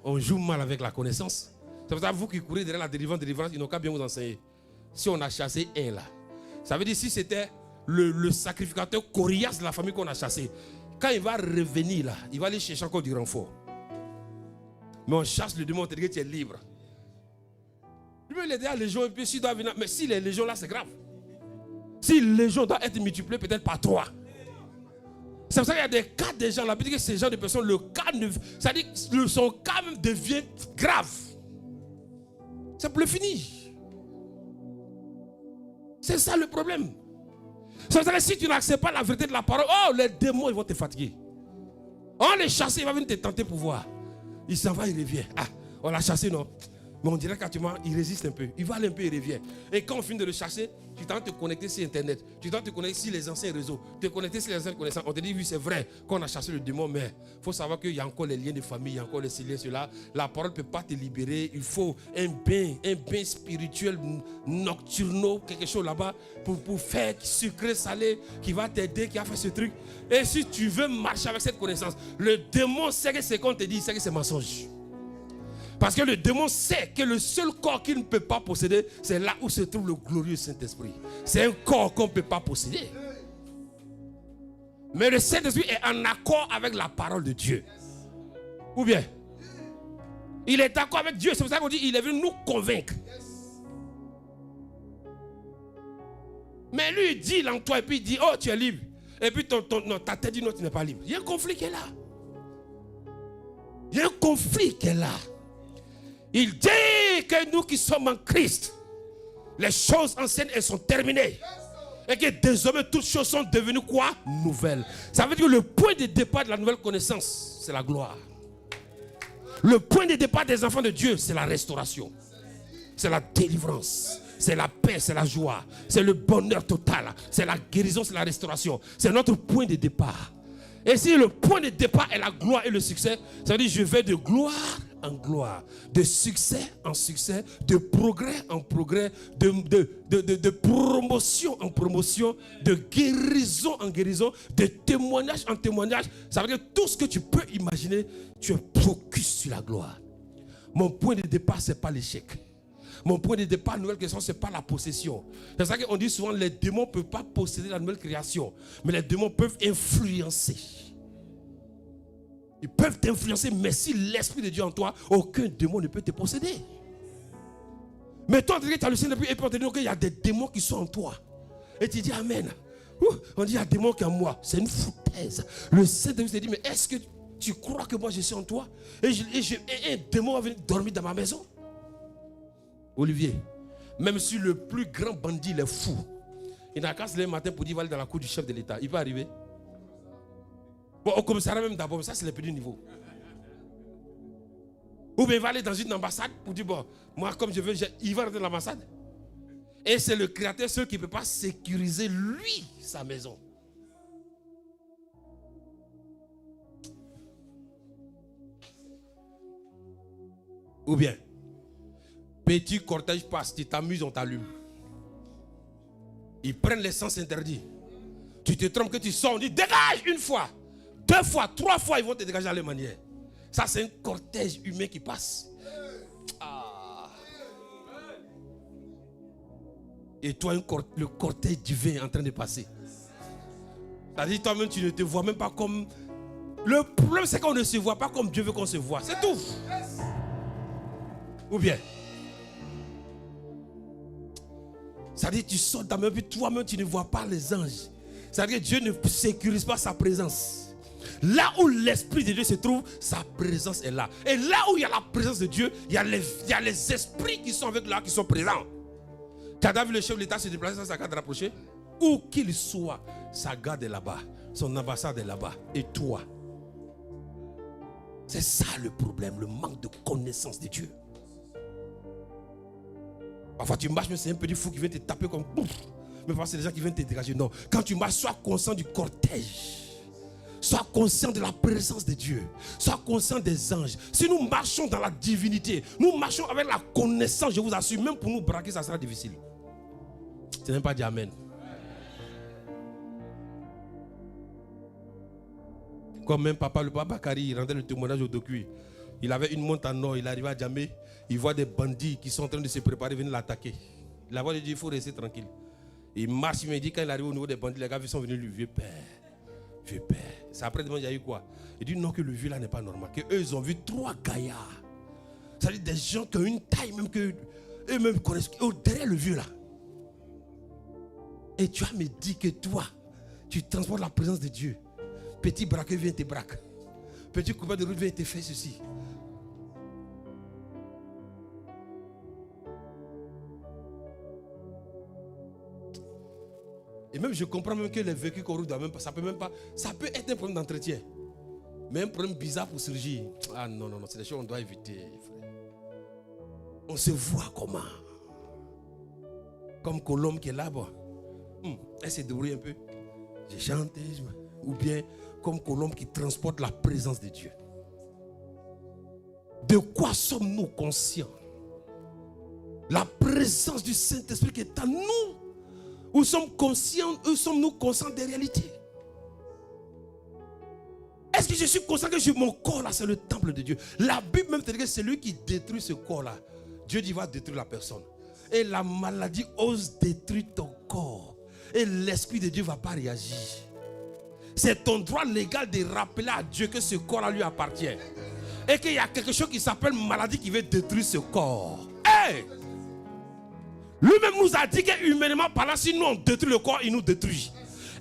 On joue mal avec la connaissance. C'est pour ça que vous qui courez derrière la délivrance, ils n'ont qu'à bien vous enseigner. Si on a chassé un là, ça veut dire si c'était le sacrificateur coriace de la famille qu'on a chassé, quand il va revenir là, il va aller chercher encore du renfort. Mais on chasse le démon, on te dit que tu es libre. Il peut l'aider à légion et puis s'il doit venir. Mais si les légions là, c'est grave. Si les légions doivent être multipliées peut-être par 3. C'est pour ça qu'il y a des cas de gens là, que ces gens de personnes, le cas, c'est-à-dire son cas même devient grave. C'est plus fini. C'est ça le problème. C'est pour ça que si tu n'acceptes pas la vérité de la parole, oh, les démons ils vont te fatiguer. On les chasse, il va venir te tenter pour voir. Il s'en va, il revient. Ah, on l'a chassé, non? Mais on dirait qu'actuellement, il résiste un peu. Il va aller un peu, il revient. Et quand on finit de le chasser, tu tentes de te connecter sur Internet. Tu tentes de te connecter sur les anciens réseaux. Te connecter sur les anciennes connaissances. On te dit, oui, c'est vrai qu'on a chassé le démon, mais il faut savoir qu'il y a encore les liens de famille, il y a encore les liens, cela. La parole ne peut pas te libérer. Il faut un bain spirituel nocturno, quelque chose là-bas, pour faire sucré, salé, qui va t'aider, qui va faire ce truc. Et si tu veux marcher avec cette connaissance, le démon sait que ce qu'on te dit, c'est que c'est mensonge. Parce que le démon sait que le seul corps qu'il ne peut pas posséder, c'est là où se trouve le glorieux Saint-Esprit. C'est un corps qu'on ne peut pas posséder. Mais le Saint-Esprit est en accord avec la parole de Dieu. Ou bien, il est d'accord avec Dieu. C'est pour ça qu'on dit qu'il est venu nous convaincre. Mais lui, il dit en toi et puis il dit, oh, tu es libre. Et puis non, ta tête dit non, tu n'es pas libre. Il y a un conflit qui est là. Il y a un conflit qui est là. Il dit que nous qui sommes en Christ, les choses anciennes, elles sont terminées. Et que désormais, toutes choses sont devenues quoi? Nouvelles. Ça veut dire que le point de départ de la nouvelle connaissance, c'est la gloire. Le point de départ des enfants de Dieu, c'est la restauration. C'est la délivrance. C'est la paix, c'est la joie. C'est le bonheur total. C'est la guérison, c'est la restauration. C'est notre point de départ. Et si le point de départ est la gloire et le succès, ça veut dire je vais de gloire en gloire, de succès en succès, de progrès en progrès, de promotion en promotion, de guérison en guérison, de témoignage en témoignage. Ça veut dire tout ce que tu peux imaginer, tu es focus sur la gloire. Mon point de départ, ce n'est pas l'échec. Mon point de départ, nouvelle création, ce n'est pas la possession. C'est ça qu'on dit souvent, les démons ne peuvent pas posséder la nouvelle création. Mais les démons peuvent influencer. Ils peuvent t'influencer, mais si l'Esprit de Dieu en toi, aucun démon ne peut te posséder. Mais toi, tu as le Seigneur et puis on te dit qu'il y a des démons qui sont en toi. Et tu dis Amen. On dit il y a des démons qui sont en moi. C'est une foutaise. Le Seigneur te dit, mais est-ce que tu crois que moi je suis en toi? Et un démon va venir dormir dans ma maison? Olivier, même si le plus grand bandit il est fou, il n'a qu'à se lever le matin pour dire qu'il va aller dans la cour du chef de l'État. Il peut arriver. Bon, au commissariat même d'abord, ça c'est le petit niveau. Ou bien il va aller dans une ambassade pour dire, bon, moi comme je veux, il va rentrer dans l'ambassade. Et c'est le Créateur seul qui ne peut pas sécuriser lui, sa maison. Ou bien, petit cortège passe, tu t'amuses, on t'allume. Ils prennent les sens interdits. Tu te trompes que tu sors, on dit dégage une fois, 2 fois, 3 fois, ils vont te dégager à leur manière. Ça, c'est un cortège humain qui passe. Et toi, le cortège divin est en train de passer. C'est-à-dire, toi-même, tu ne te vois même pas comme... Le problème, c'est qu'on ne se voit pas comme Dieu veut qu'on se voit. C'est tout. Ou bien, c'est-à-dire, tu sors dans même, puis toi-même, tu ne vois pas les anges. C'est-à-dire que Dieu ne sécurise pas sa présence. Là où l'Esprit de Dieu se trouve, sa présence est là. Et là où il y a la présence de Dieu, il y a les esprits qui sont avec là, qui sont présents. Tu as vu le chef de l'État se déplacer sans sa garde rapprochée? Où qu'il soit, sa garde est là-bas. Son ambassade est là-bas. Et toi? C'est ça le problème, le manque de connaissance de Dieu. Parfois tu marches, mais c'est un petit fou qui vient te taper comme... Mais parfois c'est des gens qui viennent te dégager. Non, quand tu marches, sois conscient du cortège. Sois conscient de la présence de Dieu. Sois conscient des anges. Si nous marchons dans la divinité, nous marchons avec la connaissance, je vous assure, même pour nous braquer, ça sera difficile. Tu n'as pas dit Amen. Comme même le papa Bakari, il rendait le témoignage au docu. Il avait une montre en or, il arrivait à Djamé, il voit des bandits qui sont en train de se préparer, venir l'attaquer. Il a dit, il faut rester tranquille. Il marche, il me dit, quand il arrive au niveau des bandits, les gars sont venus lui, vieux père. Vieux père. C'est après il y a eu quoi? Il dit non, que le vieux là n'est pas normal. Que eux ils ont vu 3 gaillards. C'est-à-dire des gens qui ont une taille même que eux-mêmes connaissent. Derrière le vieux là. Et tu as me dit que toi, tu transportes la présence de Dieu. Petit braqueur vient te braque. Petit coupeur de route vient te faire ceci. Et même je comprends même que les véhicules qu'on roule doivent même pas, ça peut même pas, ça peut être un problème d'entretien. Mais un problème bizarre pour surgir. Ah non, non, non, c'est des choses qu'on doit éviter, frère. On se voit comment? Comme Colombe qui est là-bas. Elle s'est débrouillée un peu. J'ai chanté. Ou bien comme Colombe qui transporte la présence de Dieu. De quoi sommes-nous conscients? La présence du Saint-Esprit qui est en nous. Où sommes-nous conscients des réalités? Est-ce que je suis conscient que mon corps là c'est le temple de Dieu? La Bible même te dit que c'est lui qui détruit ce corps là. Dieu dit va détruire la personne. Et la maladie ose détruire ton corps. Et l'Esprit de Dieu ne va pas réagir. C'est ton droit légal de rappeler à Dieu que ce corps là lui appartient. Et qu'il y a quelque chose qui s'appelle maladie qui veut détruire ce corps. Hey! Lui-même nous a dit que humainement parlant, si nous on détruit le corps, il nous détruit.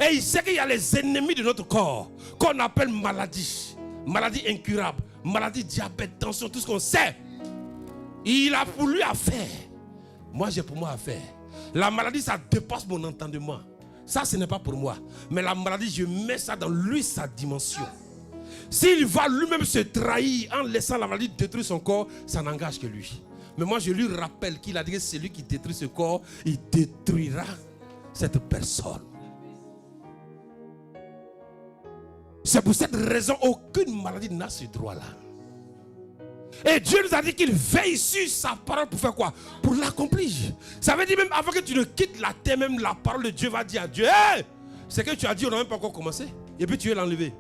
Et il sait qu'il y a les ennemis de notre corps qu'on appelle maladie. Maladie incurable, maladie diabète, tension, tout ce qu'on sait. Il a pour lui à faire. Moi j'ai pour moi à faire. La maladie ça dépasse mon entendement. Ça ce n'est pas pour moi. Mais la maladie je mets ça dans lui sa dimension. S'il va lui-même se trahir en laissant la maladie détruire son corps, ça n'engage que lui. Mais moi je lui rappelle qu'il a dit que celui qui détruit ce corps, il détruira cette personne. C'est pour cette raison aucune maladie n'a ce droit-là. Et Dieu nous a dit qu'il veille sur sa parole pour faire quoi? Pour l'accomplir. Ça veut dire même avant que tu ne quittes la terre, même la parole de Dieu va dire à Dieu, hey, c'est que tu as dit, on n'a même pas encore commencé. Et puis tu veux l'enlever.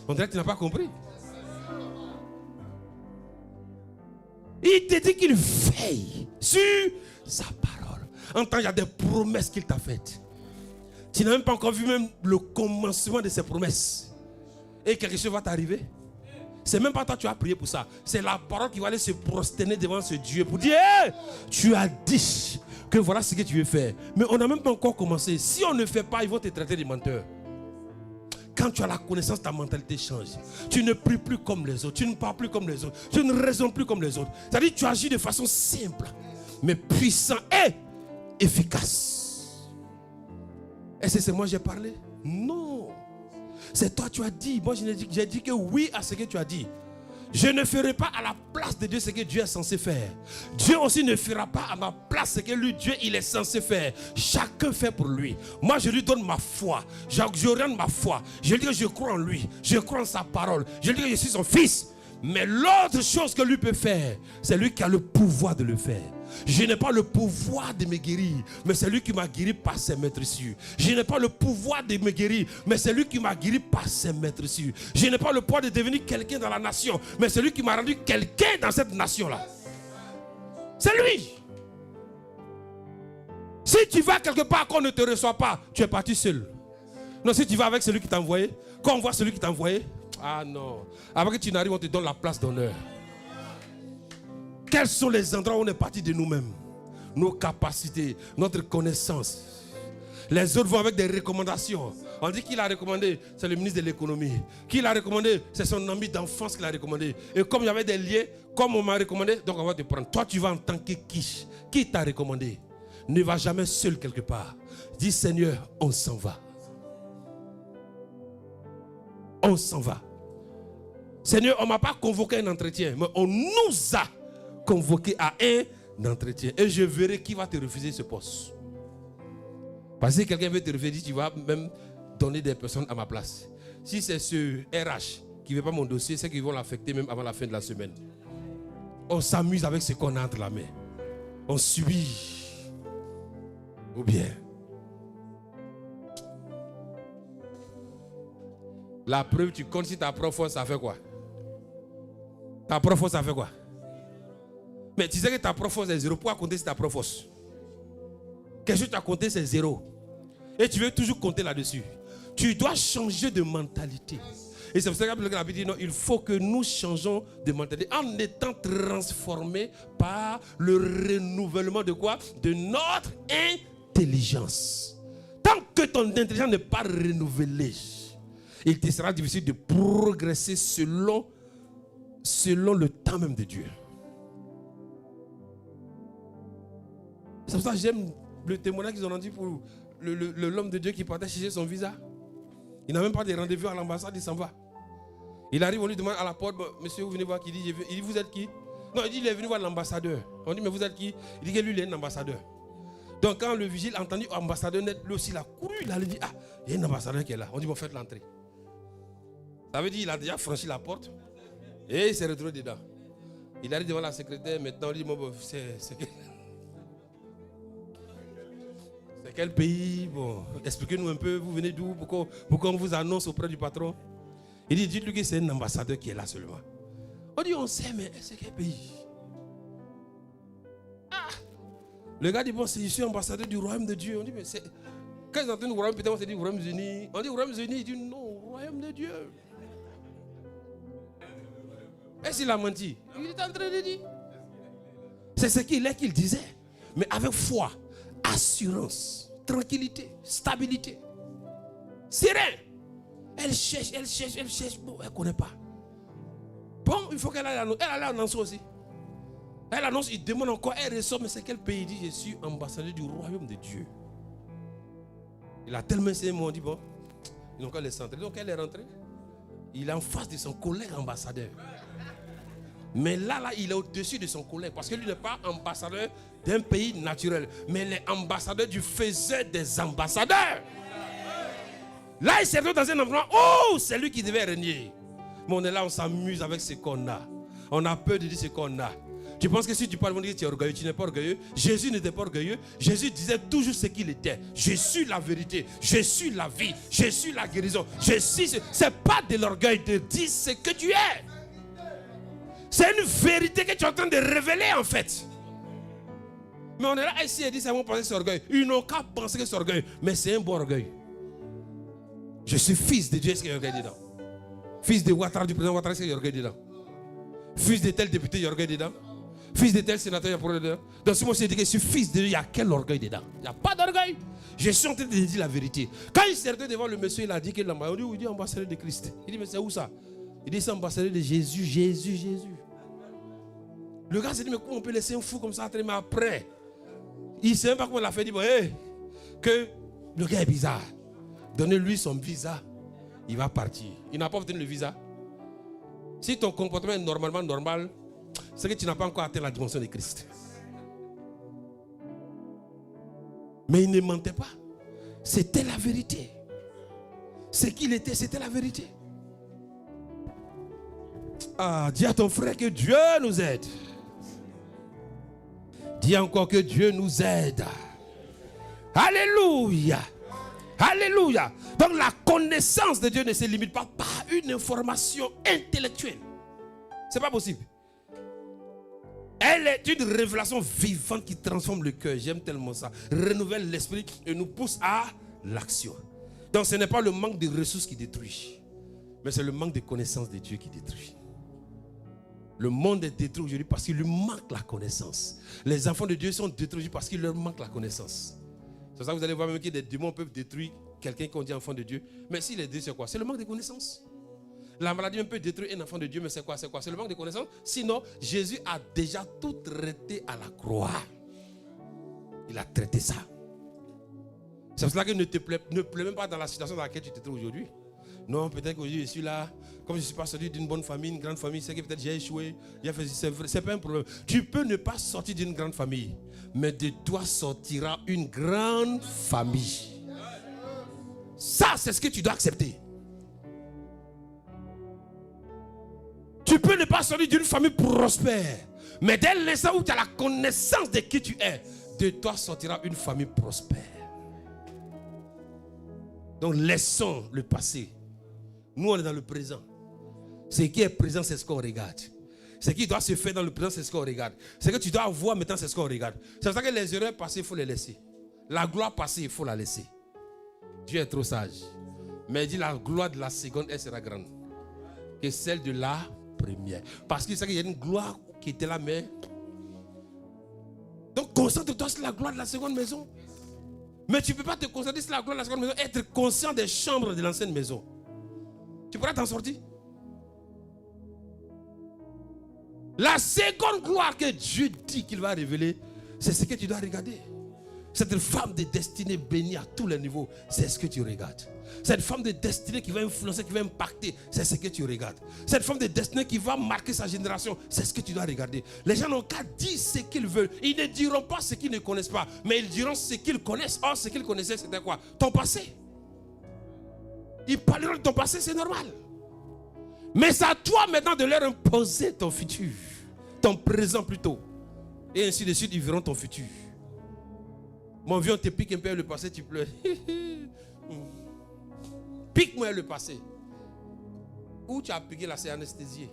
On dirait que tu n'as pas compris. Il te dit qu'il veille sur sa parole. En temps, il y a des promesses qu'il t'a faites. Tu n'as même pas encore vu même le commencement de ces promesses. Et quelque chose va t'arriver. C'est même pas toi qui as prié pour ça. C'est la parole qui va aller se prosterner devant ce Dieu pour dire hey, tu as dit que voilà ce que tu veux faire. Mais on n'a même pas encore commencé. Si on ne fait pas, ils vont te traiter de menteur. Quand tu as la connaissance, ta mentalité change. Tu ne pries plus comme les autres. Tu ne parles plus comme les autres. Tu ne raisonnes plus comme les autres. C'est-à-dire que tu agis de façon simple, mais puissant et efficace. Est-ce que c'est moi qui j'ai parlé? Non. C'est toi qui as dit. Moi j'ai dit que oui à ce que tu as dit. Je ne ferai pas à la place de Dieu ce que Dieu est censé faire. Dieu aussi ne fera pas à ma place ce que lui, Dieu, il est censé faire. Chacun fait pour lui. Moi, je lui donne ma foi. J'oriente ma foi. Je lui dis que je crois en lui. Je crois en sa parole. Je lui dis que je suis son fils. Mais l'autre chose que lui peut faire, c'est lui qui a le pouvoir de le faire. Je n'ai pas le pouvoir de me guérir, mais c'est lui qui m'a guéri par ses maîtresses. Je n'ai pas le pouvoir de me guérir, mais c'est lui qui m'a guéri par ses maîtresses. Je n'ai pas le pouvoir de devenir quelqu'un dans la nation, mais c'est lui qui m'a rendu quelqu'un dans cette nation-là. C'est lui. Si tu vas quelque part qu'on ne te reçoit pas, tu es parti seul. Non, si tu vas avec celui qui t'a envoyé, quand on voit celui qui t'a envoyé, ah non, avant que tu n'arrives, on te donne la place d'honneur. Quels sont les endroits où on est parti de nous-mêmes? Nos capacités, notre connaissance. Les autres vont avec des recommandations. On dit qu'il a recommandé, c'est le ministre de l'économie. Qui l'a recommandé, c'est son ami d'enfance qui l'a recommandé. Et comme il y avait des liens, comme on m'a recommandé, donc on va te prendre. Toi, tu vas en tant que qui? Qui t'a recommandé? Ne va jamais seul quelque part. Dis Seigneur, on s'en va. On s'en va. Seigneur, on ne m'a pas convoqué à un entretien, mais on nous a convoqué à un entretien. Et je verrai qui va te refuser ce poste. Parce que si quelqu'un veut te refuser, tu vas même donner des personnes à ma place. Si c'est ce RH qui ne veut pas mon dossier, c'est qu'ils vont l'affecter même avant la fin de la semaine. On s'amuse avec ce qu'on a entre la main. On subit. Ou bien. La preuve, tu comptes si ta prof, ça fait quoi? Ta prof, ça fait quoi? Mais tu sais que ta prof c'est 0. Pourquoi compter si ta prof? Quelque chose que tu as compté, c'est 0. Et tu veux toujours compter là-dessus. Tu dois changer de mentalité. Et c'est pour ça que la Bible dit non, il faut que nous changeons de mentalité en étant transformés par le renouvellement de quoi? De notre intelligence. Tant que ton intelligence n'est pas renouvelée, il te sera difficile de progresser selon le temps même de Dieu. C'est pour ça que j'aime le témoignage qu'ils ont rendu pour l'homme de Dieu qui partait chercher son visa. Il n'a même pas de rendez-vous à l'ambassade, il s'en va. Il arrive, on lui demande à la porte, monsieur, vous venez voir qui? Il dit, vous êtes qui? Non, il dit, il est venu voir l'ambassadeur. On dit, mais vous êtes qui? Il dit que lui, il est un ambassadeur. Donc quand le vigile a entendu ambassadeur net, lui aussi, il a couru, il a dit, ah, il y a un ambassadeur qui est là. On dit, bon, faites l'entrée. Ça veut dire qu'il a déjà franchi la porte et il s'est retrouvé dedans. Il arrive devant la secrétaire, maintenant, il dit, bon, c'est quel pays? Bon, expliquez-nous un peu, vous venez d'où? Pourquoi on vous annonce auprès du patron? Il dit, dites-lui que c'est un ambassadeur qui est là seulement. On dit, on sait, mais c'est quel pays? Ah! Le gars dit, bon, je suis ambassadeur du royaume de Dieu. On dit, mais c'est... Quand ils entendent le royaume, peut-être on se dit Royaume-Uni. On dit Royaume-Uni, il dit non, royaume de Dieu. Est-ce qu'il a menti? Il est en train de dire. C'est ce qu'il est qu'il disait. Mais avec foi, assurance, tranquillité, stabilité. Serein. Elle cherche. Bon, elle ne connaît pas. Bon, il faut qu'elle aille annoncer aussi. Elle annonce, il demande encore, elle ressort, mais c'est quel pays? Il dit, je suis ambassadeur du royaume de Dieu. Il a tellement essayé, on dit, bon, ils n'ont qu'à les centrer. Donc elle est rentrée. Il est en face de son collègue ambassadeur. Mais là, il est au-dessus de son collègue. Parce que lui n'est pas ambassadeur d'un pays naturel. Mais il est ambassadeur du faiseur des ambassadeurs. Là, il s'est retrouvé dans un environnement. Oh, c'est lui qui devait régner. Mais on est là, on s'amuse avec ce qu'on a. On a peur de dire ce qu'on a. Tu penses que si tu parles, on dit que tu es orgueilleux, tu n'es pas orgueilleux. Jésus n'était pas orgueilleux. Jésus disait toujours ce qu'il était. Je suis la vérité, je suis la vie, je suis la guérison. C'est pas de l'orgueil de dire ce que tu es. C'est une vérité que tu es en train de révéler en fait. Mais on est là ici et dit, ça vont penser que c'est orgueil. Ils n'ont qu'à penser que c'est orgueil. Mais c'est un bon orgueil. Je suis fils de Dieu, est-ce qu'il y a orgueil dedans? Fils de Ouattara, du président Ouattara, est-ce qu'il y a orgueil dedans? Fils de tel député, il y a orgueil dedans? Fils de tel sénateur, il y a orgueil dedans? Donc si moi je dis que je suis fils de Dieu, il y a quel orgueil dedans? Il n'y a pas d'orgueil. Je suis en train de dire la vérité. Quand il s'est devant le monsieur, il a dit qu'il est l'ambassadeur. On dit, ambassadeur de Christ. Il dit, mais c'est où ça? Il dit, c'est ambassadeur de Jésus, Jésus, Jésus. Le gars s'est dit, mais comment on peut laisser un fou comme ça? Mais après, il ne sait même pas comment il a fait. Il dit, bon, hey, que le gars est bizarre. Donnez-lui son visa. Il va partir. Il n'a pas obtenu le visa. Si ton comportement est normalement normal, c'est que tu n'as pas encore atteint la dimension de Christ. Mais il ne mentait pas. C'était la vérité. Ce qu'il était, c'était la vérité. Ah, dis à ton frère que Dieu nous aide. Dis encore que Dieu nous aide. Alléluia. Alléluia. Donc la connaissance de Dieu ne se limite pas par une information intellectuelle. C'est pas possible. Elle est une révélation vivante qui transforme le cœur. J'aime tellement ça. Renouvelle l'esprit et nous pousse à l'action. Donc ce n'est pas le manque de ressources qui détruit, mais c'est le manque de connaissance de Dieu qui détruit. Le monde est détruit aujourd'hui parce qu'il lui manque la connaissance. Les enfants de Dieu sont détruits parce qu'il leur manque la connaissance. C'est pour ça que vous allez voir même que des démons peuvent détruire quelqu'un qu'on dit enfant de Dieu. Mais s'il est détruit, c'est quoi? C'est le manque de connaissance. La maladie même peut détruire un enfant de Dieu, mais c'est quoi? C'est quoi? C'est le manque de connaissance. Sinon, Jésus a déjà tout traité à la croix. Il a traité ça. C'est pour cela que ne pleure même pas dans la situation dans laquelle tu te trouves aujourd'hui. Non, peut-être qu'aujourd'hui je suis là, comme je ne suis pas sorti d'une bonne famille, une grande famille, c'est que peut-être j'ai échoué. C'est pas un problème. Tu peux ne pas sortir d'une grande famille, mais de toi sortira une grande famille. Ça, c'est ce que tu dois accepter. Tu peux ne pas sortir d'une famille prospère, mais dès l'instant où tu as la connaissance de qui tu es, de toi sortira une famille prospère. Donc laissons le passé. Nous on est dans le présent. Ce qui est présent, c'est ce qu'on regarde. Ce qui doit se faire dans le présent, c'est ce qu'on regarde. Ce que tu dois avoir maintenant, c'est ce qu'on regarde. C'est pour ça que les erreurs passées, il faut les laisser. La gloire passée, il faut la laisser. Dieu est trop sage. Mais il dit la gloire de la seconde, elle sera grande que celle de la première. Parce qu'il sait qu'il y a une gloire qui était là, mais... Donc concentre-toi sur la gloire de la seconde maison. Mais tu ne peux pas te concentrer sur la gloire de la seconde maison, être conscient des chambres de l'ancienne maison. Tu pourras t'en sortir. La seconde gloire que Dieu dit qu'il va révéler, c'est ce que tu dois regarder. Cette femme de destinée bénie à tous les niveaux, c'est ce que tu regardes. Cette femme de destinée qui va influencer, qui va impacter, c'est ce que tu regardes. Cette femme de destinée qui va marquer sa génération, c'est ce que tu dois regarder. Les gens n'ont qu'à dire ce qu'ils veulent. Ils ne diront pas ce qu'ils ne connaissent pas, mais ils diront ce qu'ils connaissent. Or, ce qu'ils connaissaient, c'était quoi? Ton passé. Ils parleront de ton passé, c'est normal. Mais c'est à toi maintenant de leur imposer ton futur, ton présent plutôt. Et ainsi de suite, ils verront ton futur. Mon vieux, on te pique un peu le passé, tu pleures. Pique-moi le passé. Où tu as piqué là, c'est anesthésié.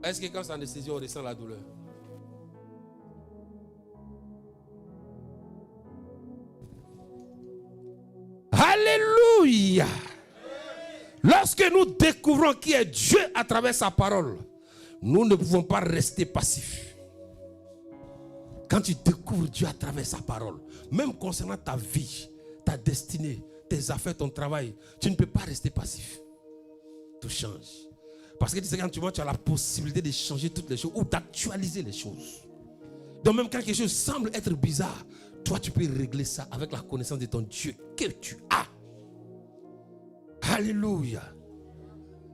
Est-ce que quand c'est anesthésié, on ressent la douleur? Alléluia. Lorsque nous découvrons qui est Dieu à travers sa parole, nous ne pouvons pas rester passifs. Quand tu découvres Dieu à travers sa parole, même concernant ta vie, ta destinée, tes affaires, ton travail, tu ne peux pas rester passif. Tout change. Parce que tu sais, quand tu vois, tu as la possibilité de changer toutes les choses ou d'actualiser les choses. Donc même quand quelque chose semble être bizarre, toi tu peux régler ça avec la connaissance de ton Dieu que tu as. Alléluia.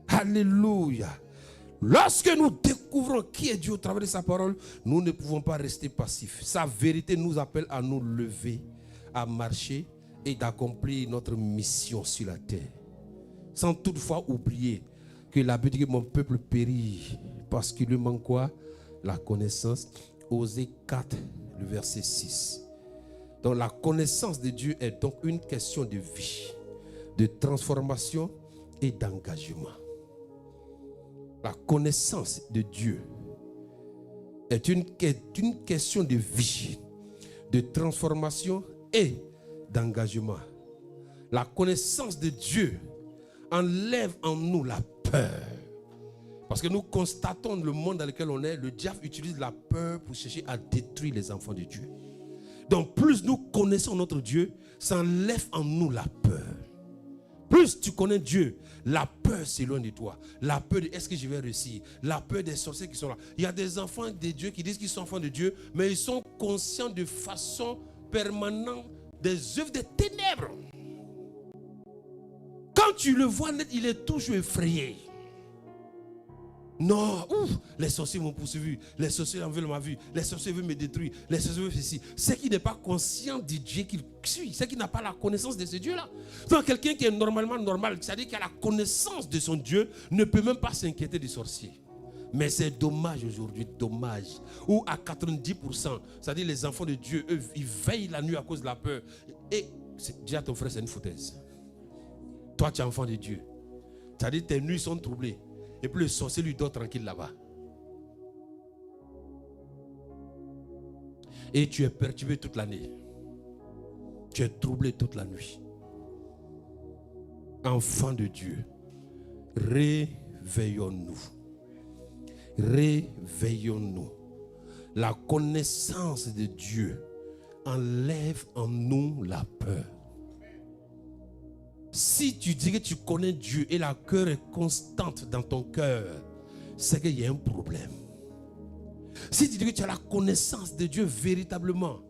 Alléluia. Lorsque nous découvrons qui est Dieu au travers de sa parole, nous ne pouvons pas rester passifs. Sa vérité nous appelle à nous lever, à marcher et d'accomplir notre mission sur la terre. Sans toutefois oublier que la Bible dit que mon peuple périt parce qu'il lui manque quoi? La connaissance. Osée 4, le verset 6. Donc la connaissance de Dieu est donc une question de vie, de transformation et d'engagement. La connaissance de Dieu est une question de vie, de transformation et d'engagement. La connaissance de Dieu enlève en nous la peur. Parce que nous constatons le monde dans lequel on est, le diable utilise la peur pour chercher à détruire les enfants de Dieu. Donc plus nous connaissons notre Dieu, ça enlève en nous la peur. Plus tu connais Dieu, la peur s'éloigne de toi. La peur de est-ce que je vais réussir? La peur des sorciers qui sont là. Il y a des enfants de Dieu qui disent qu'ils sont enfants de Dieu, mais ils sont conscients de façon permanente des œuvres des ténèbres. Quand tu le vois net, il est toujours effrayé. Non, les sorciers m'ont poursuivi, les sorciers en veulent ma vie, les sorciers veulent me détruire, les sorciers veulent ceci. C'est qui n'est pas conscient du Dieu qu'il suit, c'est qui n'a pas la connaissance de ce Dieu-là. Donc quelqu'un qui est normalement normal, c'est-à-dire qui a la connaissance de son Dieu, ne peut même pas s'inquiéter des sorciers. Mais c'est dommage aujourd'hui, dommage. Où à 90%, c'est-à-dire les enfants de Dieu, eux, ils veillent la nuit à cause de la peur. Et dis à ton frère, c'est une foutaise. Toi, tu es enfant de Dieu. C'est-à-dire tes nuits sont troublées. Et puis le sorcier lui dort tranquille là-bas. Et tu es perturbé toute l'année. Tu es troublé toute la nuit. Enfant de Dieu, réveillons-nous. Réveillons-nous. La connaissance de Dieu enlève en nous la peur. Si tu dis que tu connais Dieu et la peur est constante dans ton cœur, c'est qu'il y a un problème. Si tu dis que tu as la connaissance de Dieu véritablement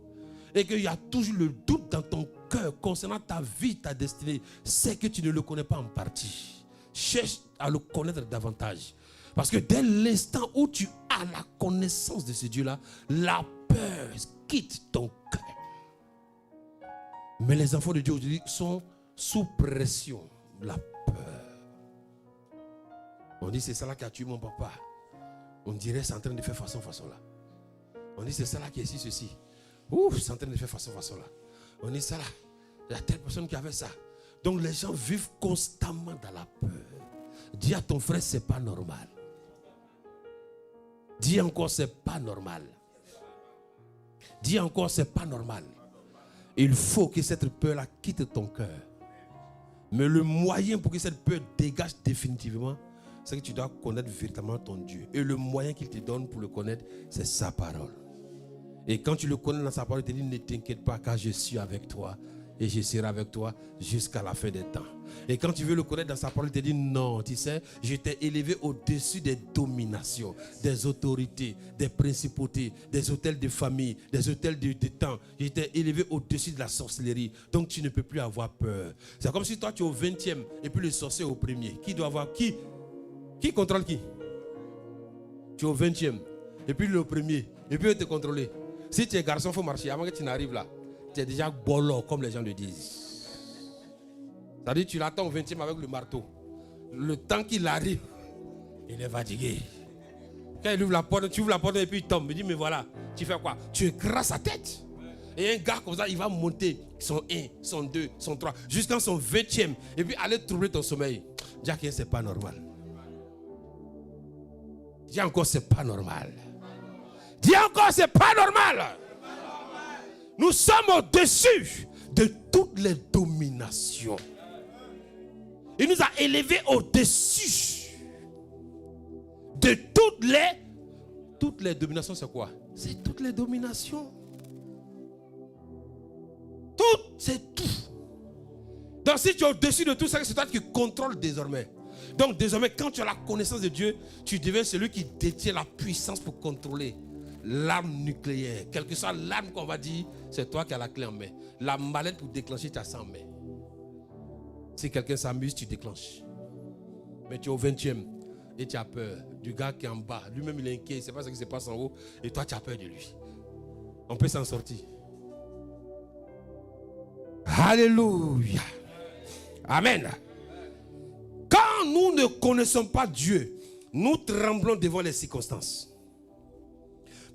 et qu'il y a toujours le doute dans ton cœur concernant ta vie, ta destinée, c'est que tu ne le connais pas en partie. Cherche à le connaître davantage. Parce que dès l'instant où tu as la connaissance de ce Dieu-là, la peur quitte ton cœur. Mais les enfants de Dieu aujourd'hui sont sous pression, la peur. On dit c'est ça là qui a tué mon papa. On dirait c'est en train de faire façon là. On dit c'est ça là qui est ici ceci. C'est en train de faire façon là. On dit ça là. Il y a telle personne qui avait ça. Donc les gens vivent constamment dans la peur. Dis à ton frère c'est pas normal. Dis encore c'est pas normal. Dis encore c'est pas normal. Il faut que cette peur là quitte ton cœur. Mais le moyen pour que cette peur dégage définitivement, c'est que tu dois connaître véritablement ton Dieu. Et le moyen qu'il te donne pour le connaître, c'est sa parole. Et quand tu le connais dans sa parole, il te dit, ne t'inquiète pas car je suis avec toi. Et je serai avec toi jusqu'à la fin des temps. Et quand tu veux le connaître dans sa parole, il te dit, non, tu sais, je t'ai élevé au-dessus des dominations, des autorités, des principautés, des hôtels de famille, des hôtels de temps. Je t'ai élevé au-dessus de la sorcellerie. Donc tu ne peux plus avoir peur. C'est comme si toi tu es au 20e et puis le sorcier est au premier. Qui doit avoir qui? Qui contrôle qui? Tu es au 20e et puis le premier. Et puis il va te contrôler. Si tu es garçon, il faut marcher avant que tu n'arrives là. Tu es déjà bolo, comme les gens le disent. C'est-à-dire tu l'attends au 20e avec le marteau. Le temps qu'il arrive, il est fatigué. Quand il ouvre la porte, tu ouvres la porte et puis il tombe. Il dit, mais voilà, tu fais quoi? Tu écrases sa tête. Et un gars comme ça, il va monter son 1, son 2, son 3, jusqu'à son 20e. Et puis aller troubler ton sommeil. Dis c'est pas normal. Dis encore, c'est pas normal. Dis encore, c'est pas normal. Nous sommes au-dessus de toutes les dominations. Il nous a élevés au-dessus de toutes les dominations. C'est quoi? C'est toutes les dominations. Tout, c'est tout. Donc si tu es au-dessus de tout ça, c'est toi qui contrôles désormais. Donc désormais, quand tu as la connaissance de Dieu, tu deviens celui qui détient la puissance pour contrôler l'arme nucléaire. Quelle que soit l'arme qu'on va dire, c'est toi qui as la clé en main. La mallette pour déclencher, tu as ça en main. Si quelqu'un s'amuse, tu déclenches. Mais tu es au 20e et tu as peur du gars qui est en bas. Lui-même, il est inquiet, il ne sait pas ce qui se passe en haut. Et toi, tu as peur de lui. On peut s'en sortir. Alléluia. Amen. Quand nous ne connaissons pas Dieu, nous tremblons devant les circonstances.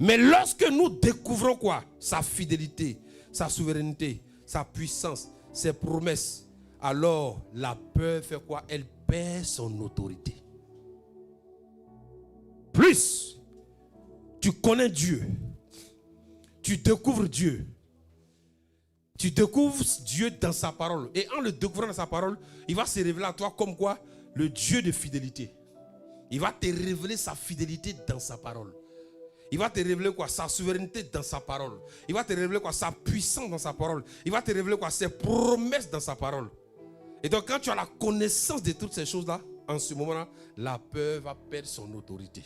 Mais lorsque nous découvrons quoi? Sa fidélité, sa souveraineté, sa puissance, ses promesses, alors la peur fait quoi? Elle perd son autorité. plus tu connais Dieu, tu découvres Dieu. Tu découvres Dieu dans sa parole. Et en le découvrant dans sa parole, il va se révéler à toi comme quoi? Le Dieu de fidélité. Il va te révéler sa fidélité dans sa parole. Il va te révéler quoi? Sa souveraineté dans sa parole. Il va te révéler quoi? Sa puissance dans sa parole. Il va te révéler quoi? Ses promesses dans sa parole. Et donc quand tu as la connaissance de toutes ces choses-là, en ce moment-là, la peur va perdre son autorité.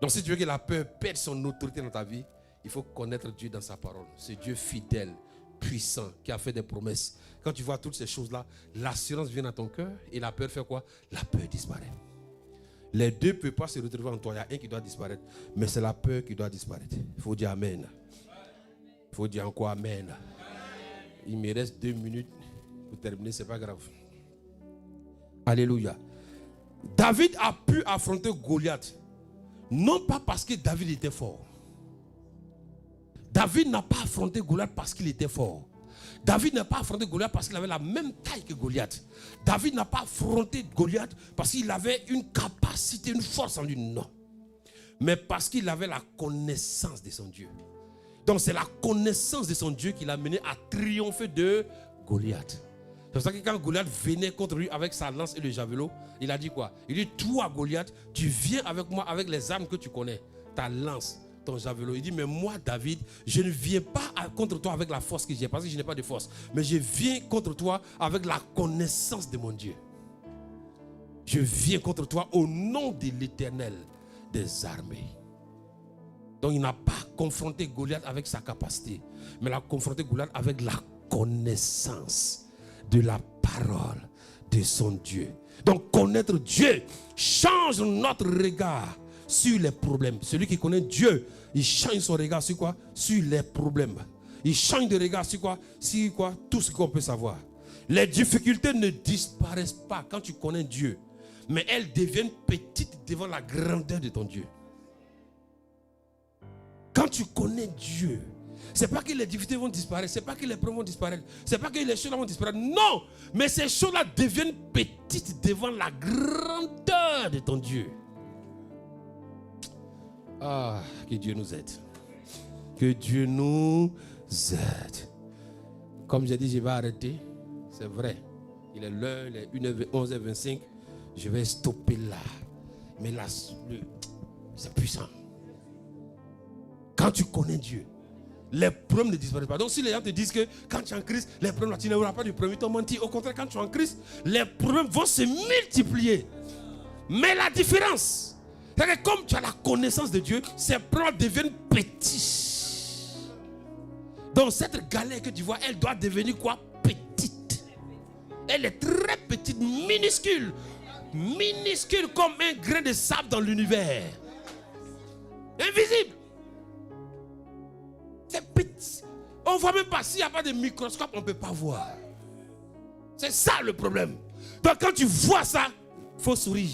Donc si tu veux que la peur perde son autorité dans ta vie, il faut connaître Dieu dans sa parole. C'est Dieu fidèle, puissant, qui a fait des promesses. Quand tu vois toutes ces choses-là, l'assurance vient dans ton cœur et la peur fait quoi? La peur disparaît. Les deux ne peuvent pas se retrouver en toi. Il y a un qui doit disparaître, mais c'est la peur qui doit disparaître. Il faut dire Amen. Il faut dire encore Amen. Il me reste 2 minutes pour terminer, ce n'est pas grave. Alléluia. David a pu affronter Goliath, non pas parce que David était fort. David n'a pas affronté Goliath parce qu'il était fort. David n'a pas affronté Goliath parce qu'il avait la même taille que Goliath. David n'a pas affronté Goliath parce qu'il avait une capacité, une force en lui. Non. Mais parce qu'il avait la connaissance de son Dieu. Donc c'est la connaissance de son Dieu qui l'a mené à triompher de Goliath. C'est pour ça que quand Goliath venait contre lui avec sa lance et le javelot, il a dit quoi? Il dit, toi Goliath, tu viens avec moi avec les armes que tu connais. Ta lance, ton javelot. Il dit, mais moi David, je ne viens pas contre toi avec la force que j'ai, parce que je n'ai pas de force. Mais je viens contre toi avec la connaissance de mon Dieu. Je viens contre toi au nom de l'Éternel des armées. Donc il n'a pas confronté Goliath avec sa capacité, mais il a confronté Goliath avec la connaissance de la parole de son Dieu. Donc connaître Dieu change notre regard sur les problèmes. Celui qui connaît Dieu, il change son regard sur quoi? Sur les problèmes. Il change de regard sur quoi? Sur quoi? Tout ce qu'on peut savoir. Les difficultés ne disparaissent pas quand tu connais Dieu, mais elles deviennent petites devant la grandeur de ton Dieu. Quand tu connais Dieu, c'est pas que les difficultés vont disparaître, c'est pas que les problèmes vont disparaître, c'est pas que les choses vont disparaître. Non, mais ces choses-là deviennent petites devant la grandeur de ton Dieu. Ah, que Dieu nous aide. Que Dieu nous aide. Comme j'ai dit, je vais arrêter. C'est vrai. Il est l'heure, il est 11h25. Je vais stopper là. Mais là, c'est puissant. Quand tu connais Dieu, les problèmes ne disparaissent pas. Donc si les gens te disent que quand tu es en Christ, les problèmes, tu n'auras pas de problème, ils t'ont menti. Au contraire, quand tu es en Christ, les problèmes vont se multiplier. Mais la différence, c'est que comme tu as la connaissance de Dieu, ces problèmes deviennent petits. Donc cette galère que tu vois, elle doit devenir quoi? Petite. Elle est très petite, minuscule. Minuscule comme un grain de sable dans l'univers. Invisible. C'est petit. On ne voit même pas. S'il n'y a pas de microscope, on ne peut pas voir. C'est ça le problème. Donc quand tu vois ça, il faut sourire.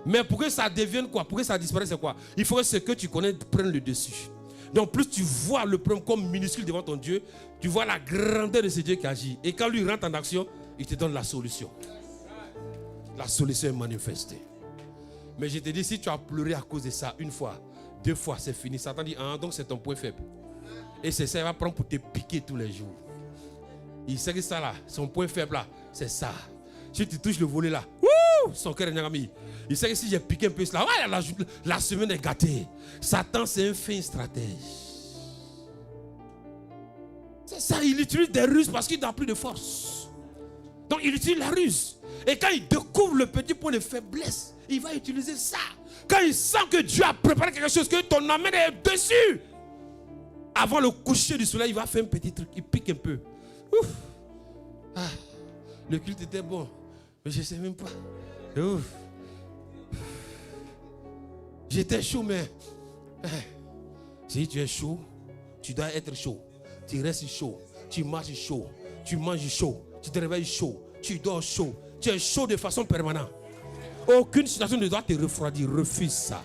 Mais pour que ça devienne quoi? Pour que ça disparaisse, c'est quoi? Il faut que ce que tu connais prenne le dessus. Donc plus tu vois le problème comme minuscule devant ton Dieu, tu vois la grandeur de ce Dieu qui agit. Et quand lui rentre en action, il te donne la solution. La solution est manifestée. Mais je te dis, si tu as pleuré à cause de ça une fois, 2 fois, c'est fini. Satan dit, ah, donc c'est ton point faible. Et c'est ça, il va prendre pour te piquer tous les jours. Il sait que ça là, son point faible là, c'est ça. Si tu touches le volet là, son cœur est nyagami. Il sait que si j'ai piqué un peu cela, la semaine est gâtée. Satan, c'est un fin stratège. C'est ça, il utilise des ruses parce qu'il n'a plus de force. Donc il utilise la ruse. Et quand il découvre le petit point de faiblesse, il va utiliser ça. Quand il sent que Dieu a préparé quelque chose, que ton âme est dessus, avant le coucher du soleil, il va faire un petit truc, il pique un peu. Ouf. Ah, le culte était bon, mais je ne sais même pas. Ouf. J'étais chaud, mais si tu es chaud, tu dois être chaud. Tu restes chaud, tu marches chaud, tu manges chaud, tu te réveilles chaud, tu dors chaud. Tu es chaud de façon permanente. Aucune situation ne doit te refroidir. Refuse ça.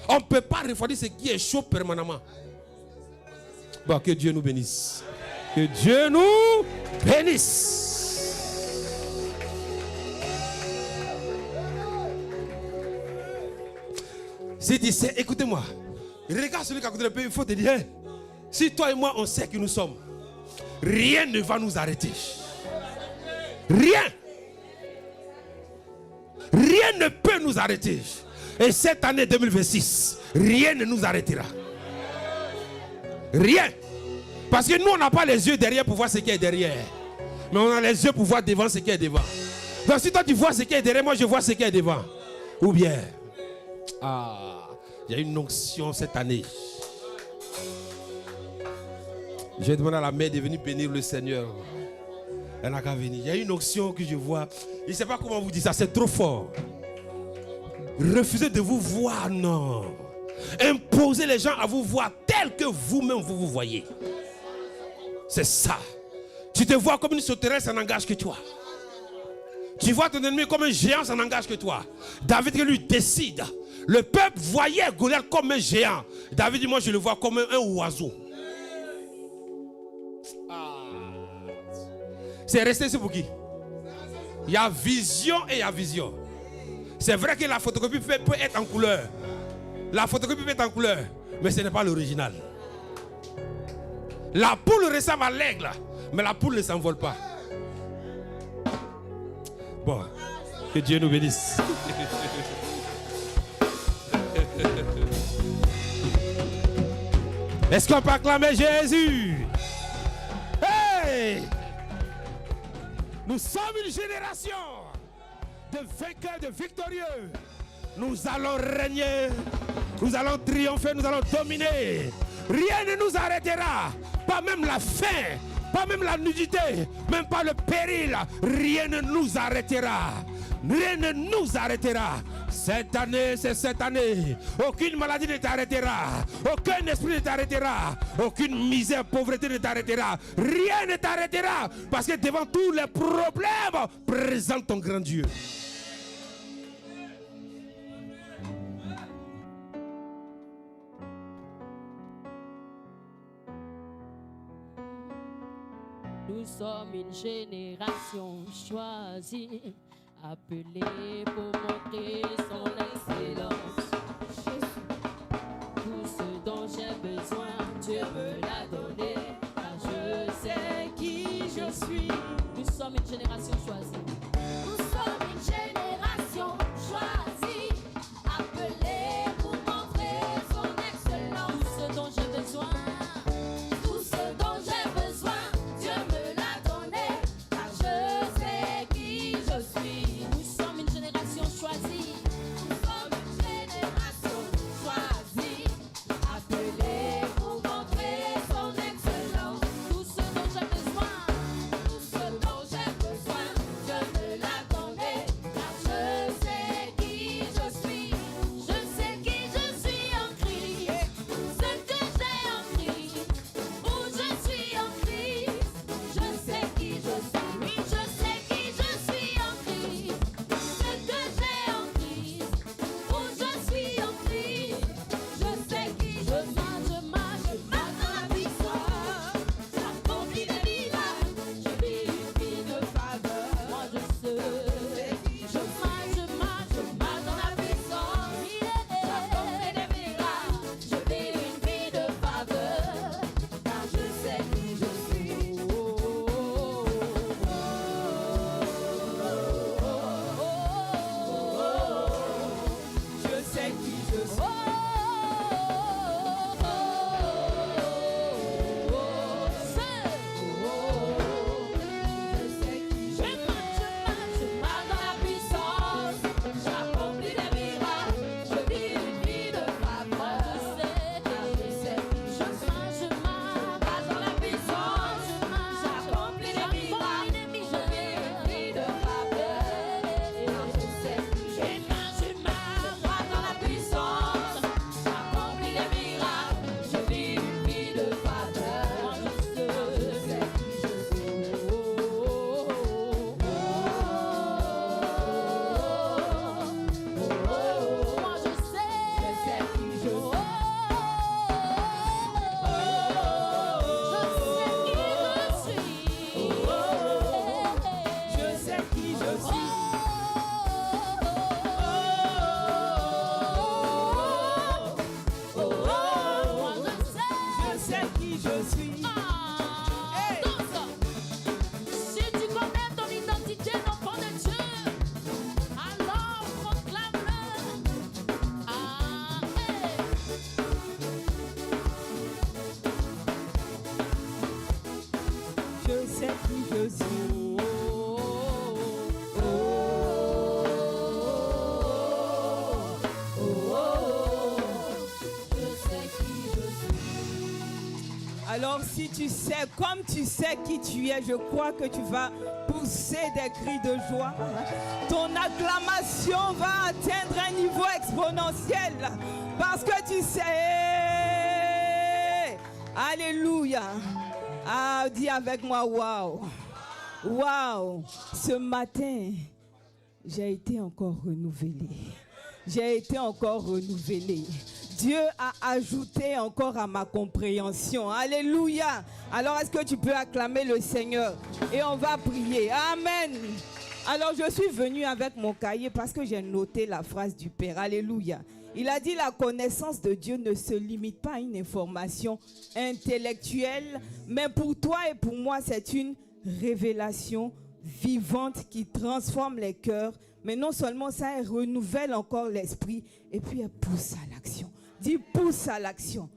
On ne peut pas refroidir ce qui est chaud permanemment. Bon, que Dieu nous bénisse. Que Dieu nous bénisse. Si tu sais, écoutez-moi. Regarde celui qui a côté de pays, il faut te dire, hey, si toi et moi on sait qui nous sommes, rien ne va nous arrêter. Rien. Rien ne peut nous arrêter. Et cette année 2026, rien ne nous arrêtera. Rien. Parce que nous, on n'a pas les yeux derrière pour voir ce qui est derrière. Mais on a les yeux pour voir devant ce qui est devant. Donc si toi tu vois ce qui est derrière, moi je vois ce qui est devant. Ou bien, il y a une onction cette année. Je vais demander à la mère de venir bénir le Seigneur. Elle n'a qu'à venir. Il y a une onction que je vois. Je ne sais pas comment vous dire ça, c'est trop fort. Refusez de vous voir, non. Imposez les gens à vous voir tel que vous-même vous vous voyez. C'est ça. Tu te vois comme une sauterelle, ça n'engage que toi. Tu vois ton ennemi comme un géant, ça n'engage que toi. David lui décide. Le peuple voyait Goliath comme un géant. David dit, moi je le vois comme un oiseau. C'est resté ici pour qui? Il y a vision et il y a vision. C'est vrai que la photocopie peut être en couleur. La photocopie peut être en couleur, mais ce n'est pas l'original. La poule ressemble à l'aigle, mais la poule ne s'envole pas. Bon, que Dieu nous bénisse. Est-ce qu'on peut acclamer Jésus? Hey! Nous sommes une génération de vainqueurs, de victorieux. Nous allons régner, nous allons triompher, nous allons dominer. Rien ne nous arrêtera, pas même la faim, pas même la nudité, même pas le péril. Rien ne nous arrêtera. Rien ne nous arrêtera. Cette année, c'est cette année. Aucune maladie ne t'arrêtera. Aucun esprit ne t'arrêtera. Aucune misère, pauvreté ne t'arrêtera. Rien ne t'arrêtera. Parce que devant tous les problèmes, présente ton grand Dieu. Nous sommes une génération choisie, appelée pour montrer son excellence. Tout ce dont j'ai besoin, Dieu me l'a donné, car je sais qui je suis. Nous sommes une génération choisie. Nous sommes une génération choisie, appelée pour montrer son excellence. Tout ce dont j'ai besoin, tout ce dont j'ai besoin, Dieu me l'a donné, car je sais qui je suis. nous sommes une génération choisie. Nous sommes une génération choisie, appelée pour montrer son excellence. Tout ce dont j'ai besoin, Tout ce dont j'ai besoin, je suis. Ah, danse. Si tu connais ton identité d'enfant de Dieu, alors proclame-le. Ah, hey. Je sais qui je suis. Je sais qui je suis. Alors si tu sais, comme tu sais qui tu es, je crois que tu vas pousser des cris de joie. Ton acclamation va atteindre un niveau exponentiel parce que tu sais. Alléluia. Ah, dis avec moi, waouh. Waouh. Ce matin, j'ai été encore renouvelé. J'ai été encore renouvelé. Dieu a ajouté encore à ma compréhension. Alléluia. Alors, est-ce que tu peux acclamer le Seigneur? Et on va prier. Amen. Alors, je suis venu avec mon cahier parce que j'ai noté la phrase du Père. Alléluia. Il a dit la connaissance de Dieu ne se limite pas à une information intellectuelle, mais pour toi et pour moi, c'est une révélation vivante qui transforme les cœurs. Mais non seulement ça, elle renouvelle encore l'esprit et puis elle pousse à l'action. Dis pousse à l'action.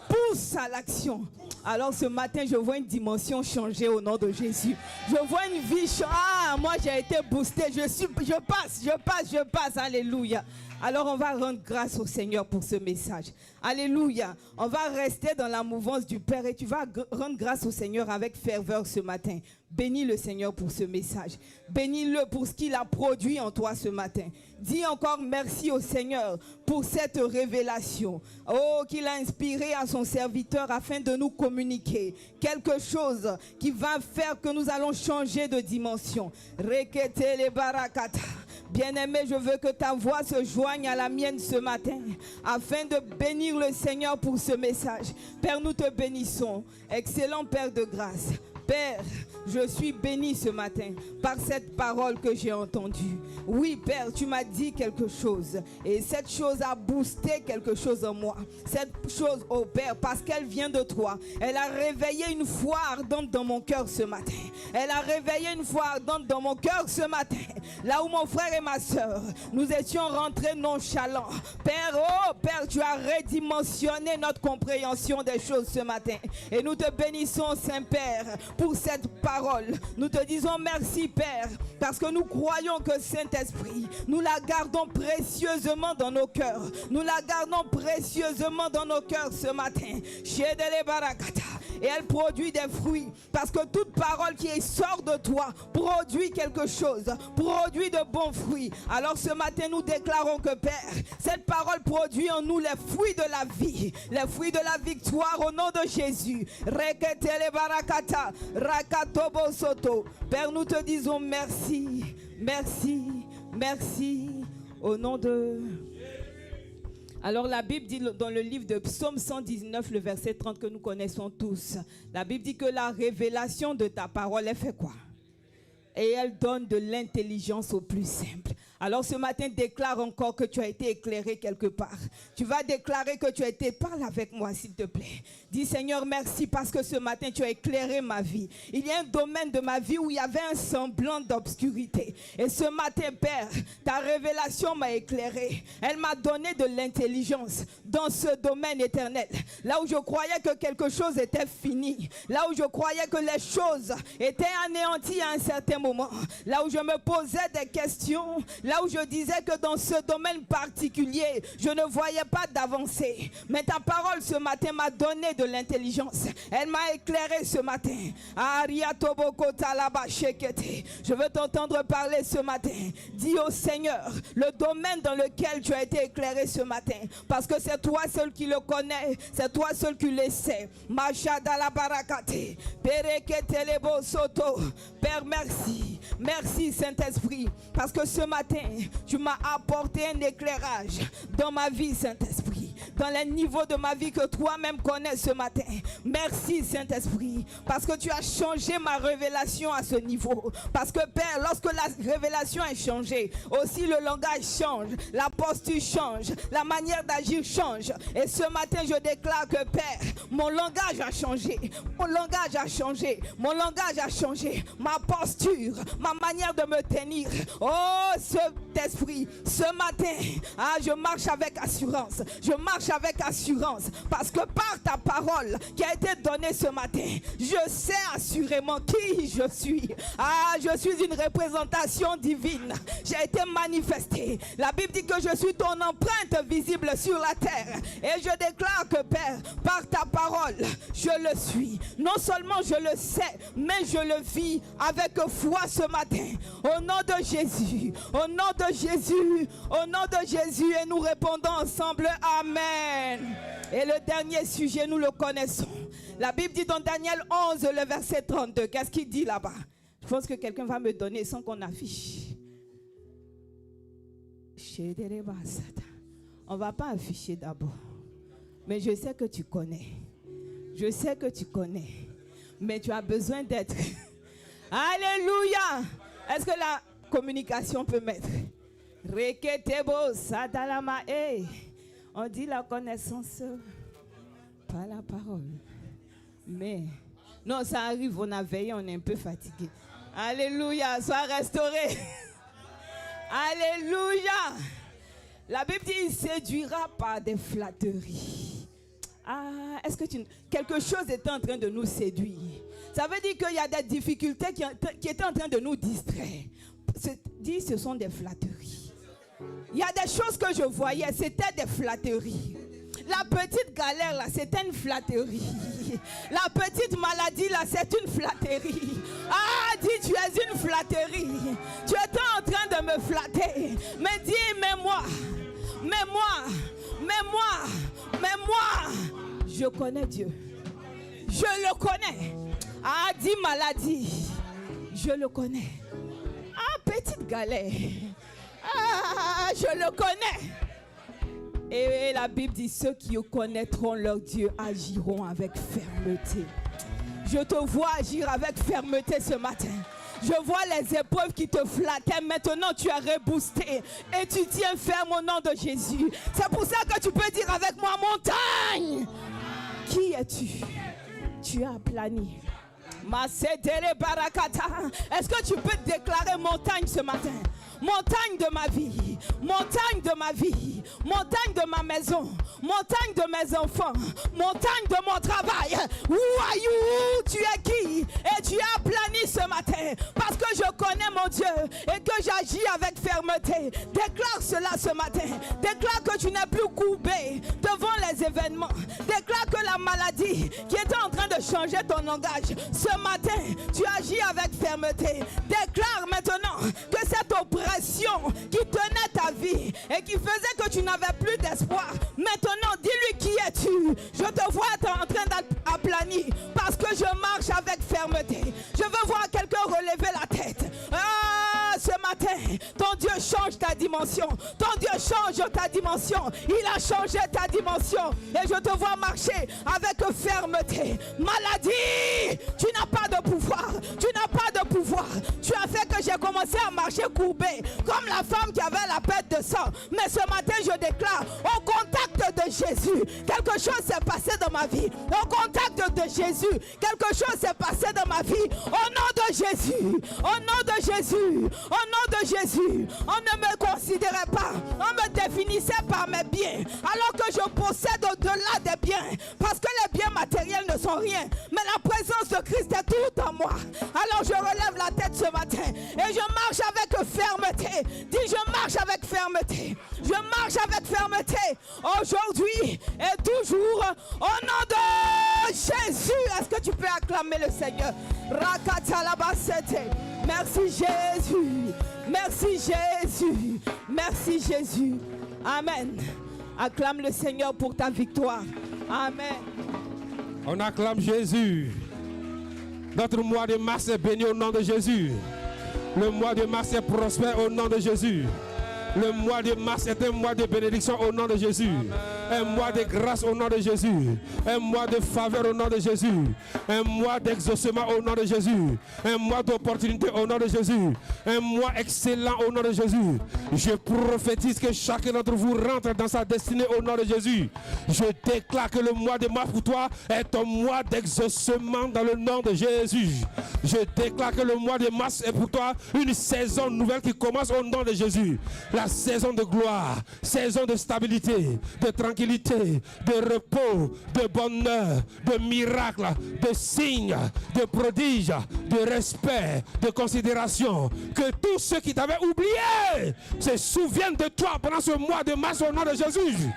Pousse à l'action. Alors ce matin, je vois une dimension changer au nom de Jésus. Je vois une vie changer. Ah, moi j'ai été boosté. Je passe. Alléluia. Alors on va rendre grâce au Seigneur pour ce message. Alléluia. On va rester dans la mouvance du Père et tu vas rendre grâce au Seigneur avec ferveur ce matin. Bénis le Seigneur pour ce message. Bénis-le pour ce qu'il a produit en toi ce matin. Dis encore merci au Seigneur pour cette révélation. Oh, qu'il a inspiré à son serviteur afin de nous communiquer quelque chose qui va faire que nous allons changer de dimension. Rekete le barakata. Bien-aimé, je veux que ta voix se joigne à la mienne ce matin afin de bénir le Seigneur pour ce message. Père, nous te bénissons. Excellent Père de grâce. Père, je suis béni ce matin par cette parole que j'ai entendue. Oui, Père, tu m'as dit quelque chose et cette chose a boosté quelque chose en moi. Cette chose, oh Père, parce qu'elle vient de toi, elle a réveillé une foi ardente dans mon cœur ce matin. Elle a réveillé une foi ardente dans mon cœur ce matin. Là où mon frère et ma soeur, nous étions rentrés nonchalants. Père, oh Père, tu as redimensionné notre compréhension des choses ce matin. Et nous te bénissons, Saint-Père, pour cette parole. Nous te disons merci, Père, parce que nous croyons que Saint-Esprit, nous la gardons précieusement dans nos cœurs. Nous la gardons précieusement dans nos cœurs ce matin. Shedele barakata. Et elle produit des fruits. Parce que toute parole qui sort de toi produit quelque chose. Produit de bons fruits. Alors ce matin, nous déclarons que Père, cette parole produit en nous les fruits de la vie. Les fruits de la victoire au nom de Jésus. Reketele barakata. Rakatobo soto. Père, nous te disons merci. Merci. Merci. Au nom de... Alors la Bible dit dans le livre de Psaume 119, le verset 30 que nous connaissons tous. La Bible dit que la révélation de ta parole, elle fait quoi? Et elle donne de l'intelligence au plus simple. Alors ce matin, déclare encore que tu as été éclairé quelque part. Tu vas déclarer que tu as été... Parle avec moi s'il te plaît. Dis Seigneur merci parce que ce matin tu as éclairé ma vie. Il y a un domaine de ma vie où il y avait un semblant d'obscurité. Et ce matin Père, ta révélation m'a éclairé. Elle m'a donné de l'intelligence dans ce domaine éternel. Là où je croyais que quelque chose était fini. Là où je croyais que les choses étaient anéanties à un certain moment. Là où je me posais des questions. Là où je disais que dans ce domaine particulier, je ne voyais pas d'avancée. Mais ta parole ce matin m'a donné de l'intelligence. Elle m'a éclairé ce matin. Je veux t'entendre parler ce matin. Dis au Seigneur le domaine dans lequel tu as été éclairé ce matin. Parce que c'est toi seul qui le connais. C'est toi seul qui le sais. Père, merci. Merci Saint-Esprit. Parce que ce matin, tu m'as apporté un éclairage dans ma vie, Saint-Esprit. dans les niveaux de ma vie que toi-même connais ce matin. Merci Saint-Esprit, parce que tu as changé ma révélation à ce niveau. Parce que Père, lorsque la révélation est changée, aussi le langage change, la posture change, la manière d'agir change. Et ce matin, je déclare que Père, mon langage a changé, mon langage a changé, mon langage a changé, ma posture, ma manière de me tenir. Oh, cet esprit, ce matin, je marche avec assurance, je marche avec assurance, parce que par ta parole qui a été donnée ce matin, je sais assurément qui je suis. Je suis une représentation divine, j'ai été manifesté. La Bible dit que je suis ton empreinte visible sur la terre, et je déclare que Père, par ta parole, je le suis. Non seulement je le sais, mais je le vis avec foi ce matin. Au nom de Jésus, au nom de Jésus, au nom de Jésus, et nous répondons ensemble Amen. Et le dernier sujet, nous le connaissons. La Bible dit dans Daniel 11, le verset 32. Qu'est-ce qu'il dit là-bas? Je pense que quelqu'un va me donner sans qu'on affiche. On ne va pas afficher d'abord. Mais je sais que tu connais. Je sais que tu connais. Mais tu as besoin d'être. Alléluia. Est-ce que la communication peut mettre? Reketebo sadalama. On dit la connaissance par la parole. Mais non, ça arrive, on a veillé, on est un peu fatigué. Alléluia, sois restauré. Alléluia. La Bible dit, il séduira par des flatteries. Est-ce que quelque chose est en train de nous séduire? Ça veut dire qu'il y a des difficultés qui étaient en train de nous distraire. Dit, ce sont des flatteries. Il y a des choses que je voyais, c'était des flatteries. La petite galère là, c'était une flatterie. La petite maladie là, c'est une flatterie. Dis, tu es une flatterie. Tu étais en train de me flatter. Mais dis, mais moi, je connais Dieu. Je le connais. Dis maladie, je le connais. Petite galère, je le connais. Et la Bible dit, ceux qui connaîtront leur Dieu agiront avec fermeté. Je te vois agir avec fermeté ce matin. Je vois les épreuves qui te flattaient. Maintenant, tu as reboosté et tu tiens ferme au nom de Jésus. C'est pour ça que tu peux dire avec moi, montagne, qui es-tu? Tu as aplani. Est-ce que tu peux déclarer montagne ce matin? Montagne de ma vie, montagne de ma vie, montagne de ma maison, montagne de mes enfants, montagne de mon travail. Où are-you? Tu es qui? Et tu as aplani ce matin parce que je connais mon Dieu et que j'agis avec fermeté. Déclare cela ce matin. Déclare que tu n'es plus courbé devant les événements. Déclare que la maladie qui était en train de changer ton langage, ce matin, tu agis avec fermeté. Déclare maintenant que cette oppression qui tenait ta vie et qui faisait que tu n'avais plus d'espoir, maintenant dis-lui qui es-tu? Je te vois être en train d'aplanir parce que je marche avec fermeté. Je veux voir quelqu'un relever la tête. Ce matin, ton Dieu change ta dimension. Ton Dieu change ta dimension. Il a changé ta dimension. Et je te vois marcher avec fermeté. Maladie, tu n'as pas de pouvoir. Tu n'as pas de pouvoir. Tu as fait que j'ai commencé à marcher courbé, comme la femme qui avait la perte de sang. Mais ce matin, je déclare, au contact de Jésus, quelque chose s'est passé dans ma vie. Au contact de Jésus, quelque chose s'est passé dans ma vie. Au nom de Jésus, au nom de Jésus, au nom de Jésus, on ne me considérait pas, on me définissait par mes biens, alors que je possède au-delà des biens, parce que les biens matériels ne sont rien, mais la présence de Christ est tout en moi. Alors je relève la tête ce matin et je marche avec fermeté. Dis, je marche avec fermeté. Je marche avec fermeté aujourd'hui et toujours au nom de Jésus. Est-ce que tu peux acclamer le Seigneur? Merci Jésus. Merci Jésus. Merci Jésus. Amen. Acclame le Seigneur pour ta victoire. Amen. On acclame Jésus. Notre mois de mars est béni au nom de Jésus. Le mois de mars est prospère au nom de Jésus. Le mois de mars est un mois de bénédiction au nom de Jésus. Un mois de grâce au nom de Jésus. Un mois de faveur au nom de Jésus. Un mois d'exaucement au nom de Jésus. Un mois d'opportunité au nom de Jésus. Un mois excellent au nom de Jésus. Je prophétise que chacun d'entre vous rentre dans sa destinée au nom de Jésus. Je déclare que le mois de mars pour toi est un mois d'exaucement dans le nom de Jésus. Je déclare que le mois de mars est pour toi une saison nouvelle qui commence au nom de Jésus. La saison de gloire, saison de stabilité, de tranquillité, de repos, de bonheur, de miracles, de signes, de prodiges, de respect, de considération. Que tous ceux qui t'avaient oublié se souviennent de toi pendant ce mois de mars au nom de Jésus.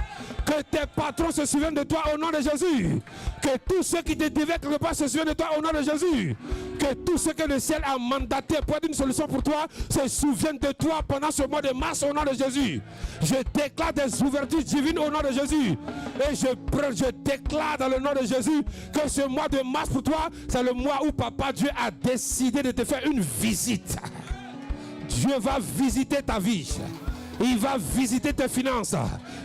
Que tes patrons se souviennent de toi au nom de Jésus. Que tous ceux qui te devaient quelque part se souviennent de toi au nom de Jésus. Que tous ceux que le ciel a mandaté pour être une solution pour toi se souviennent de toi pendant ce mois de mars au nom de Jésus. Je déclare des ouvertures divines au nom de Jésus. Et je déclare dans le nom de Jésus que ce mois de mars pour toi, c'est le mois où Papa Dieu a décidé de te faire une visite. Dieu va visiter ta vie. Il va visiter tes finances.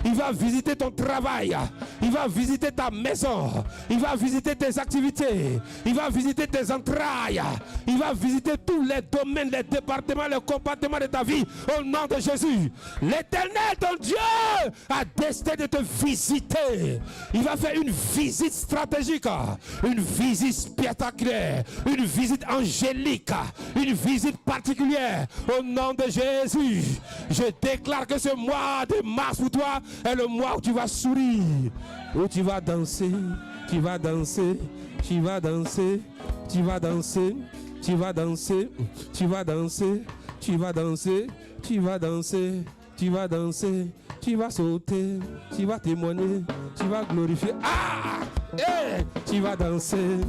Il va visiter ton travail. Il va visiter ta maison. Il va visiter tes activités. Il va visiter tes entrailles. Il va visiter tous les domaines, les départements, les compartiments de ta vie. Au nom de Jésus. L'Éternel, ton Dieu, a décidé de te visiter. Il va faire une visite stratégique. Une visite spectaculaire. Une visite angélique. Une visite particulière. Au nom de Jésus. Je déclare que ce mois de mars pour toi est le mois où tu vas sourire, où tu vas danser, tu vas danser, tu vas danser, tu vas danser, tu vas danser, tu vas danser, tu vas danser, tu vas danser, tu vas danser, tu vas sauter, tu vas témoigner, tu vas glorifier. Ah! Hey! Tu vas danser.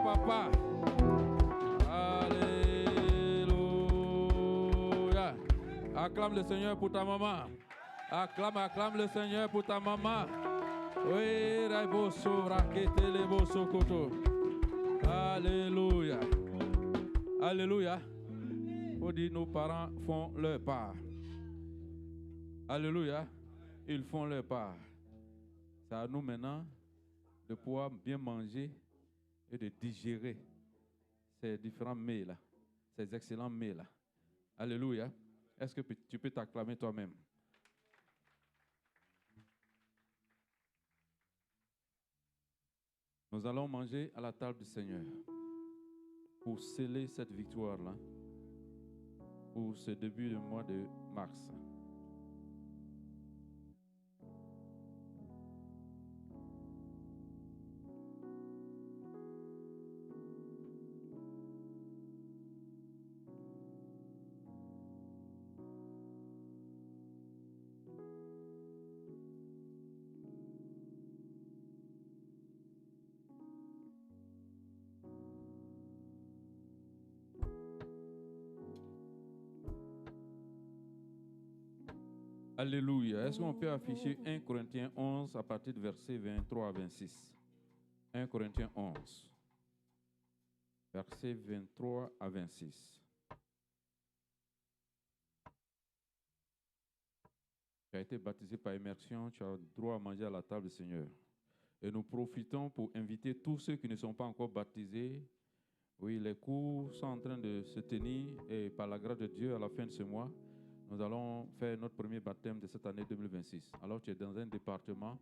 Papa. Alléluia. Acclame le Seigneur pour ta maman. Acclame le Seigneur pour ta maman. Oui, Raiboso, Rakete, Leboso, Koto. Alléluia. Alléluia. On dit nos parents font leur part. Alléluia. Ils font leur part. C'est à nous maintenant de pouvoir bien manger et de digérer ces différents mets-là, ces excellents mets-là. Alléluia. Est-ce que tu peux t'acclamer toi-même? Nous allons manger à la table du Seigneur pour sceller cette victoire-là pour ce début du mois de mars. Alléluia. Est-ce qu'on peut afficher 1 Corinthiens 11 à partir du verset 23 à 26? 1 Corinthiens 11, verset 23 à 26. Tu as été baptisé par immersion, tu as droit à manger à la table du Seigneur. Et nous profitons pour inviter tous ceux qui ne sont pas encore baptisés. Oui, les cours sont en train de se tenir et par la grâce de Dieu, à la fin de ce mois, nous allons faire notre premier baptême de cette année 2026. Alors tu es dans un département,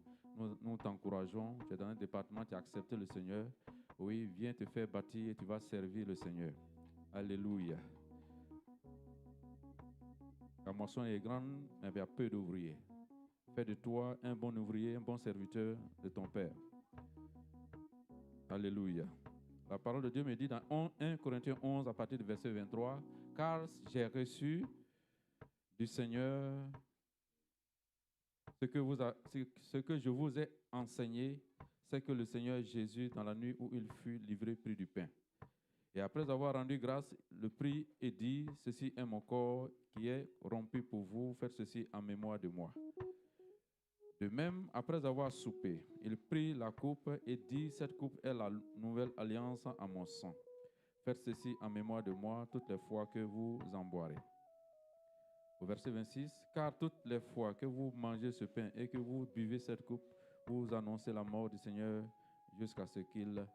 nous t'encourageons, tu es dans un département, tu as accepté le Seigneur. Oui, viens te faire baptiser et tu vas servir le Seigneur. Alléluia. La moisson est grande, mais il y a peu d'ouvriers. Fais de toi un bon ouvrier, un bon serviteur de ton Père. Alléluia. La parole de Dieu me dit dans 1 Corinthiens 11 à partir du verset 23, « Car j'ai reçu du Seigneur ce que je vous ai enseigné, c'est que le Seigneur Jésus, dans la nuit où il fut livré, prit du pain. Et après avoir rendu grâce, le prit et dit, « Ceci est mon corps qui est rompu pour vous, faites ceci en mémoire de moi. » De même, après avoir soupé, il prit la coupe et dit, « Cette coupe est la nouvelle alliance à mon sang. Faites ceci en mémoire de moi toutes les fois que vous en boirez. » Au verset 26, « Car toutes les fois que vous mangez ce pain et que vous buvez cette coupe, vous annoncez la mort du Seigneur jusqu'à ce qu'il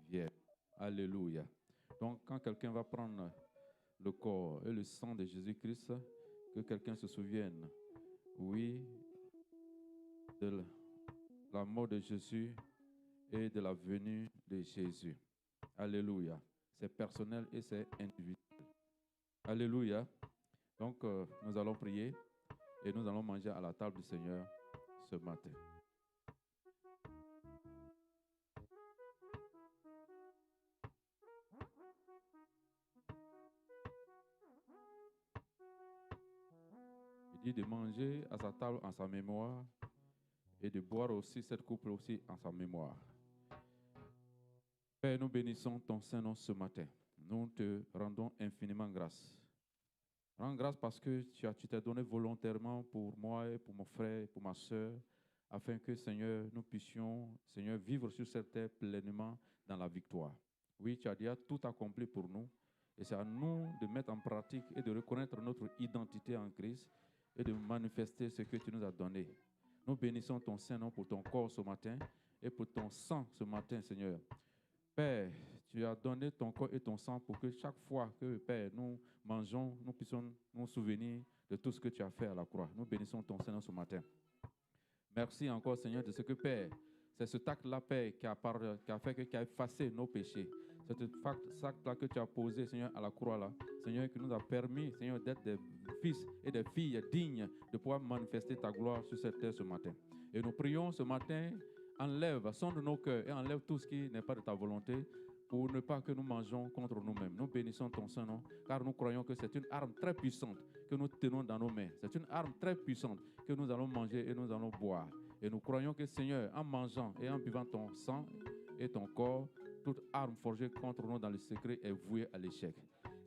vienne. » Alléluia. Donc, quand quelqu'un va prendre le corps et le sang de Jésus-Christ, que quelqu'un se souvienne, oui, de la mort de Jésus et de la venue de Jésus. Alléluia. C'est personnel et c'est individuel. Alléluia. Donc, nous allons prier et nous allons manger à la table du Seigneur ce matin. Il dit de manger à sa table en sa mémoire et de boire aussi cette coupe aussi en sa mémoire. Père, nous bénissons ton Saint-Nom ce matin. Nous te rendons infiniment grâce. Rends grâce parce que tu t'es donné volontairement pour moi et pour mon frère et pour ma soeur, afin que, Seigneur, nous puissions, Seigneur, vivre sur cette terre pleinement dans la victoire. Oui, tu as déjà tout accompli pour nous, et c'est à nous de mettre en pratique et de reconnaître notre identité en Christ et de manifester ce que tu nous as donné. Nous bénissons ton Saint-Nom pour ton corps ce matin et pour ton sang ce matin, Seigneur. Père, tu as donné ton corps et ton sang pour que chaque fois que, Père, nous mangeons, nous puissions nous souvenir de tout ce que tu as fait à la croix. Nous bénissons ton Saint-Nom ce matin. Merci encore, Seigneur, de ce que, Père, c'est ce acte-là, Père, qui a effacé nos péchés. C'est ce acte-là que tu as posé, Seigneur, à la croix-là, Seigneur, qui nous a permis, Seigneur, d'être des fils et des filles dignes de pouvoir manifester ta gloire sur cette terre ce matin. Et nous prions ce matin, sonde nos cœurs et enlève tout ce qui n'est pas de ta volonté pour ne pas que nous mangeons contre nous-mêmes. Nous bénissons ton Saint-Nom, car nous croyons que c'est une arme très puissante que nous tenons dans nos mains. C'est une arme très puissante que nous allons manger et nous allons boire. Et nous croyons que, Seigneur, en mangeant et en buvant ton sang et ton corps, toute arme forgée contre nous dans le secret est vouée à l'échec.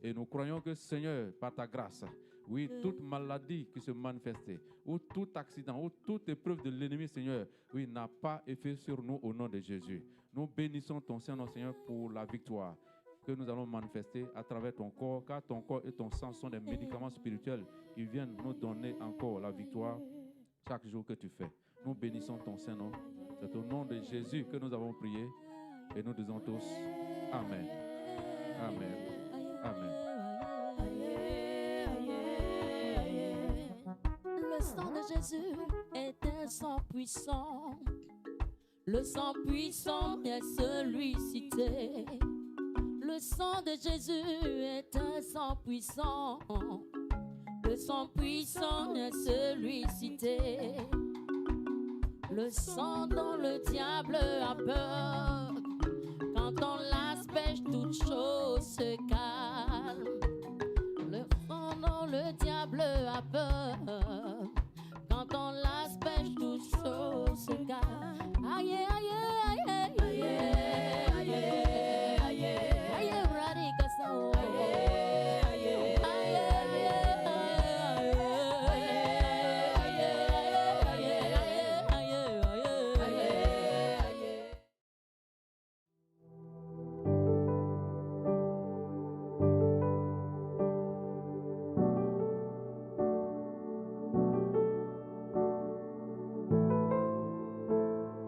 Et nous croyons que, Seigneur, par ta grâce, oui, toute maladie qui se manifestait, ou tout accident, ou toute épreuve de l'ennemi, Seigneur, oui, n'a pas effet sur nous au nom de Jésus. Nous bénissons ton Saint-Nom, Seigneur, pour la victoire que nous allons manifester à travers ton corps, car ton corps et ton sang sont des médicaments spirituels qui viennent nous donner encore la victoire chaque jour que tu fais. Nous bénissons ton Saint-Nom. C'est au nom de Jésus que nous avons prié et nous disons tous Amen. Amen. Amen. Le sang de Jésus est un sang puissant. Le sang puissant est celui cité. Le sang de Jésus est un sang puissant. Le sang puissant est celui cité. Le sang dont le diable a peur. Quand on l'asperge, toute chose se calme. Le sang dont le diable a peur. Quand on l'asperge,